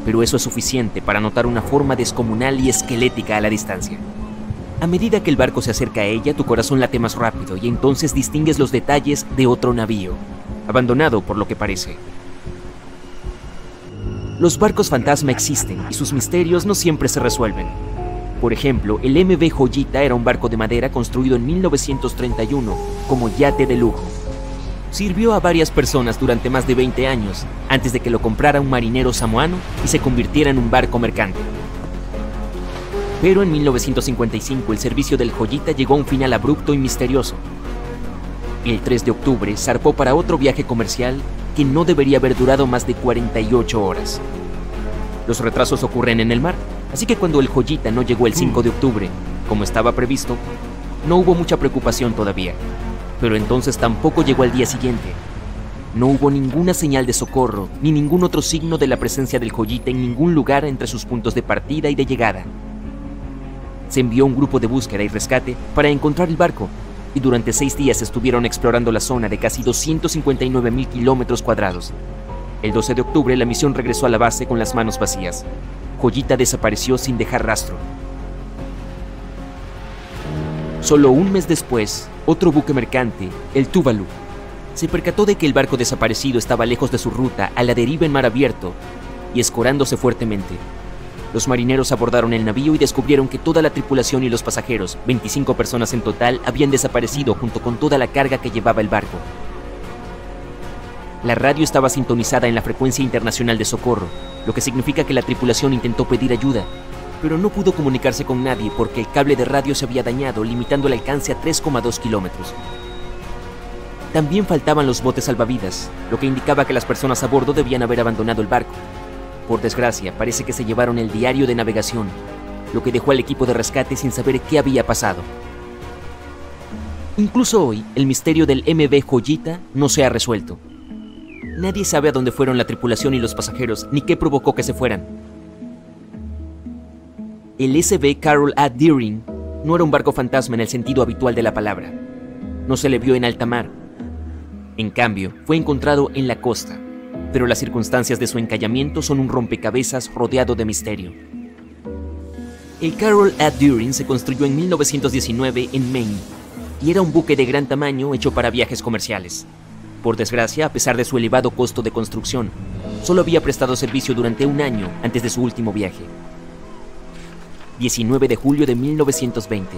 pero eso es suficiente para notar una forma descomunal y esquelética a la distancia. A medida que el barco se acerca a ella, tu corazón late más rápido y entonces distingues los detalles de otro navío, abandonado por lo que parece. Los barcos fantasma existen y sus misterios no siempre se resuelven. Por ejemplo, el MV Joyita era un barco de madera construido en 1931 como yate de lujo. Sirvió a varias personas durante más de 20 años, antes de que lo comprara un marinero samoano y se convirtiera en un barco mercante. Pero en 1955 el servicio del Joyita llegó a un final abrupto y misterioso. El 3 de octubre zarpó para otro viaje comercial que no debería haber durado más de 48 horas. Los retrasos ocurren en el mar, así que cuando el Joyita no llegó el 5 de octubre, como estaba previsto, no hubo mucha preocupación todavía. Pero entonces tampoco llegó al día siguiente. No hubo ninguna señal de socorro, ni ningún otro signo de la presencia del Joyita en ningún lugar entre sus puntos de partida y de llegada. Se envió un grupo de búsqueda y rescate para encontrar el barco, y durante 6 días estuvieron explorando la zona de casi 259,000 kilómetros cuadrados. El 12 de octubre la misión regresó a la base con las manos vacías. Joyita desapareció sin dejar rastro. Solo un mes después, otro buque mercante, el Tuvalu, se percató de que el barco desaparecido estaba lejos de su ruta, a la deriva en mar abierto, y escorándose fuertemente. Los marineros abordaron el navío y descubrieron que toda la tripulación y los pasajeros, 25 personas en total, habían desaparecido junto con toda la carga que llevaba el barco. La radio estaba sintonizada en la frecuencia internacional de socorro, lo que significa que la tripulación intentó pedir ayuda, pero no pudo comunicarse con nadie porque el cable de radio se había dañado, limitando el alcance a 3,2 kilómetros. También faltaban los botes salvavidas, lo que indicaba que las personas a bordo debían haber abandonado el barco. Por desgracia, parece que se llevaron el diario de navegación, lo que dejó al equipo de rescate sin saber qué había pasado. Incluso hoy, el misterio del MV Joyita no se ha resuelto. Nadie sabe a dónde fueron la tripulación y los pasajeros, ni qué provocó que se fueran. El SV Carol A. Deering no era un barco fantasma en el sentido habitual de la palabra. No se le vio en alta mar. En cambio, fue encontrado en la costa, pero las circunstancias de su encallamiento son un rompecabezas rodeado de misterio. El Carol A. Deering se construyó en 1919 en Maine y era un buque de gran tamaño hecho para viajes comerciales. Por desgracia, a pesar de su elevado costo de construcción, solo había prestado servicio durante un año antes de su último viaje. 19 de julio de 1920.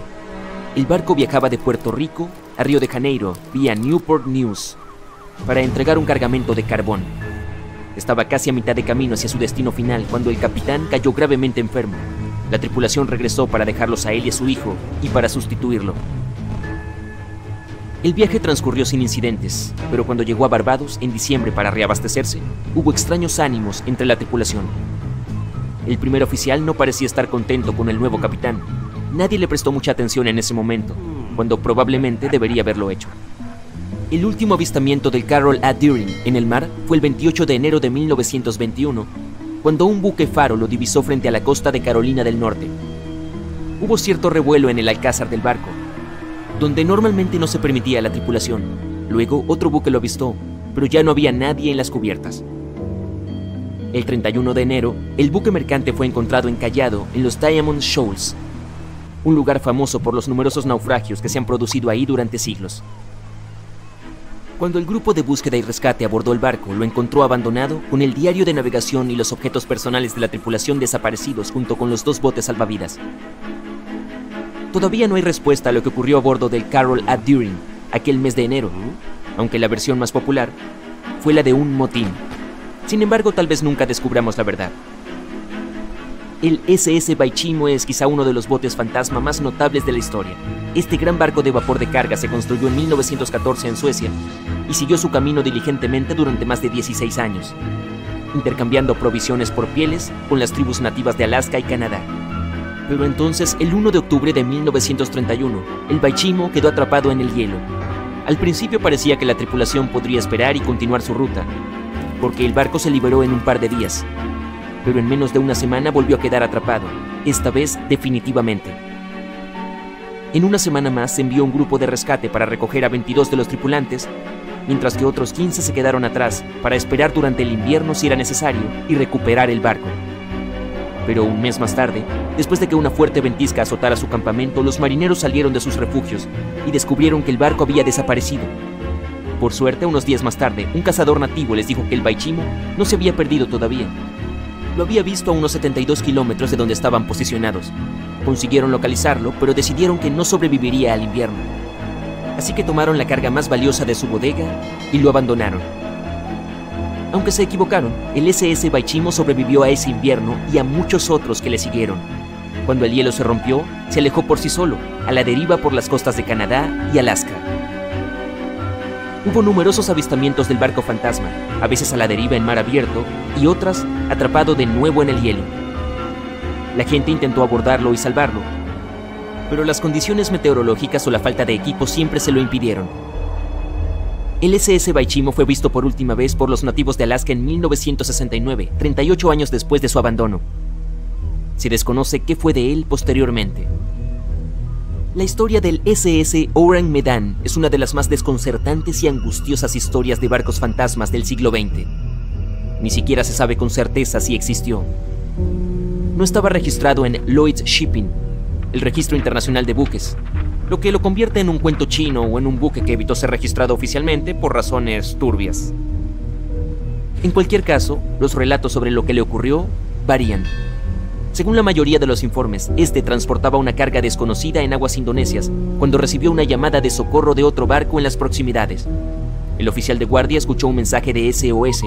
El barco viajaba de Puerto Rico a Río de Janeiro vía Newport News para entregar un cargamento de carbón. Estaba casi a mitad de camino hacia su destino final cuando el capitán cayó gravemente enfermo. La tripulación regresó para dejarlos a él y a su hijo y para sustituirlo. El viaje transcurrió sin incidentes, pero cuando llegó a Barbados en diciembre para reabastecerse, hubo extraños ánimos entre la tripulación. El primer oficial no parecía estar contento con el nuevo capitán. Nadie le prestó mucha atención en ese momento, cuando probablemente debería haberlo hecho. El último avistamiento del Carol A. Deering en el mar fue el 28 de enero de 1921, cuando un buque faro lo divisó frente a la costa de Carolina del Norte. Hubo cierto revuelo en el alcázar del barco, donde normalmente no se permitía a la tripulación. Luego otro buque lo avistó, pero ya no había nadie en las cubiertas. El 31 de enero, el buque mercante fue encontrado encallado en los Diamond Shoals, un lugar famoso por los numerosos naufragios que se han producido ahí durante siglos. Cuando el grupo de búsqueda y rescate abordó el barco, lo encontró abandonado con el diario de navegación y los objetos personales de la tripulación desaparecidos junto con los 2 botes salvavidas. Todavía no hay respuesta a lo que ocurrió a bordo del Carol A. Deering aquel mes de enero, aunque la versión más popular fue la de un motín. Sin embargo, tal vez nunca descubramos la verdad. El SS Baichimo es quizá uno de los botes fantasma más notables de la historia. Este gran barco de vapor de carga se construyó en 1914 en Suecia y siguió su camino diligentemente durante más de 16 años, intercambiando provisiones por pieles con las tribus nativas de Alaska y Canadá. Pero entonces, el 1 de octubre de 1931, el Baichimo quedó atrapado en el hielo. Al principio parecía que la tripulación podría esperar y continuar su ruta, porque el barco se liberó en un par de días. Pero en menos de una semana volvió a quedar atrapado, esta vez definitivamente. En una semana más se envió un grupo de rescate para recoger a 22 de los tripulantes, mientras que otros 15 se quedaron atrás para esperar durante el invierno si era necesario y recuperar el barco. Pero un mes más tarde, después de que una fuerte ventisca azotara su campamento, los marineros salieron de sus refugios y descubrieron que el barco había desaparecido. Por suerte, unos días más tarde, un cazador nativo les dijo que el Baichimo no se había perdido todavía. Lo había visto a unos 72 kilómetros de donde estaban posicionados. Consiguieron localizarlo, pero decidieron que no sobreviviría al invierno. Así que tomaron la carga más valiosa de su bodega y lo abandonaron. Aunque se equivocaron, el SS Baichimo sobrevivió a ese invierno y a muchos otros que le siguieron. Cuando el hielo se rompió, se alejó por sí solo, a la deriva por las costas de Canadá y Alaska. Hubo numerosos avistamientos del barco fantasma, a veces a la deriva en mar abierto y otras atrapado de nuevo en el hielo. La gente intentó abordarlo y salvarlo, pero las condiciones meteorológicas o la falta de equipo siempre se lo impidieron. El SS Baichimo fue visto por última vez por los nativos de Alaska en 1969, 38 años después de su abandono. Se desconoce qué fue de él posteriormente. La historia del SS Orang Medan es una de las más desconcertantes y angustiosas historias de barcos fantasmas del siglo XX. Ni siquiera se sabe con certeza si existió. No estaba registrado en Lloyd's Shipping, el registro internacional de buques, lo que lo convierte en un cuento chino o en un buque que evitó ser registrado oficialmente por razones turbias. En cualquier caso, los relatos sobre lo que le ocurrió varían. Según la mayoría de los informes, este transportaba una carga desconocida en aguas indonesias cuando recibió una llamada de socorro de otro barco en las proximidades. El oficial de guardia escuchó un mensaje de SOS,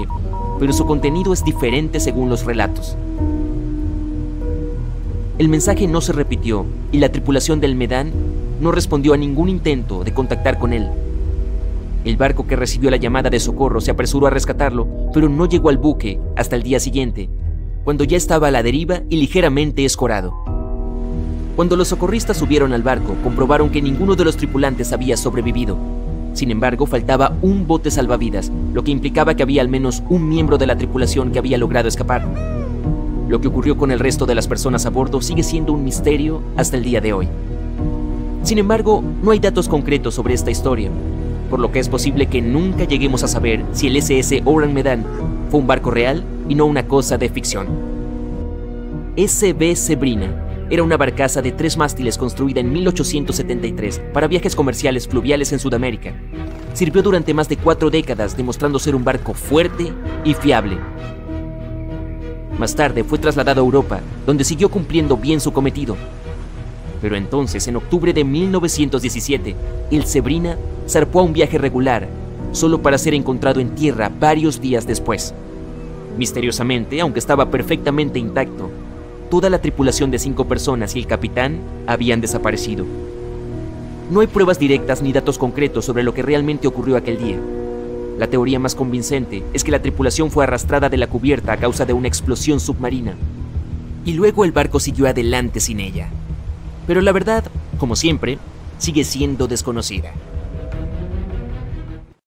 pero su contenido es diferente según los relatos. El mensaje no se repitió y la tripulación del Medan no respondió a ningún intento de contactar con él. El barco que recibió la llamada de socorro se apresuró a rescatarlo, pero no llegó al buque hasta el día siguiente, cuando ya estaba a la deriva y ligeramente escorado. Cuando los socorristas subieron al barco, comprobaron que ninguno de los tripulantes había sobrevivido. Sin embargo, faltaba un bote salvavidas, lo que implicaba que había al menos un miembro de la tripulación que había logrado escapar. Lo que ocurrió con el resto de las personas a bordo sigue siendo un misterio hasta el día de hoy. Sin embargo, no hay datos concretos sobre esta historia, por lo que es posible que nunca lleguemos a saber si el SS Orang Medan fue un barco real y no una cosa de ficción. SB Sebrina era una barcaza de 3 mástiles construida en 1873 para viajes comerciales fluviales en Sudamérica. Sirvió durante más de 4 décadas, demostrando ser un barco fuerte y fiable. Más tarde fue trasladado a Europa, donde siguió cumpliendo bien su cometido. Pero entonces, en octubre de 1917, el Sebrina zarpó a un viaje regular, solo para ser encontrado en tierra varios días después. Misteriosamente, aunque estaba perfectamente intacto, toda la tripulación de 5 personas y el capitán habían desaparecido. No hay pruebas directas ni datos concretos sobre lo que realmente ocurrió aquel día. La teoría más convincente es que la tripulación fue arrastrada de la cubierta a causa de una explosión submarina, y luego el barco siguió adelante sin ella. Pero la verdad, como siempre, sigue siendo desconocida.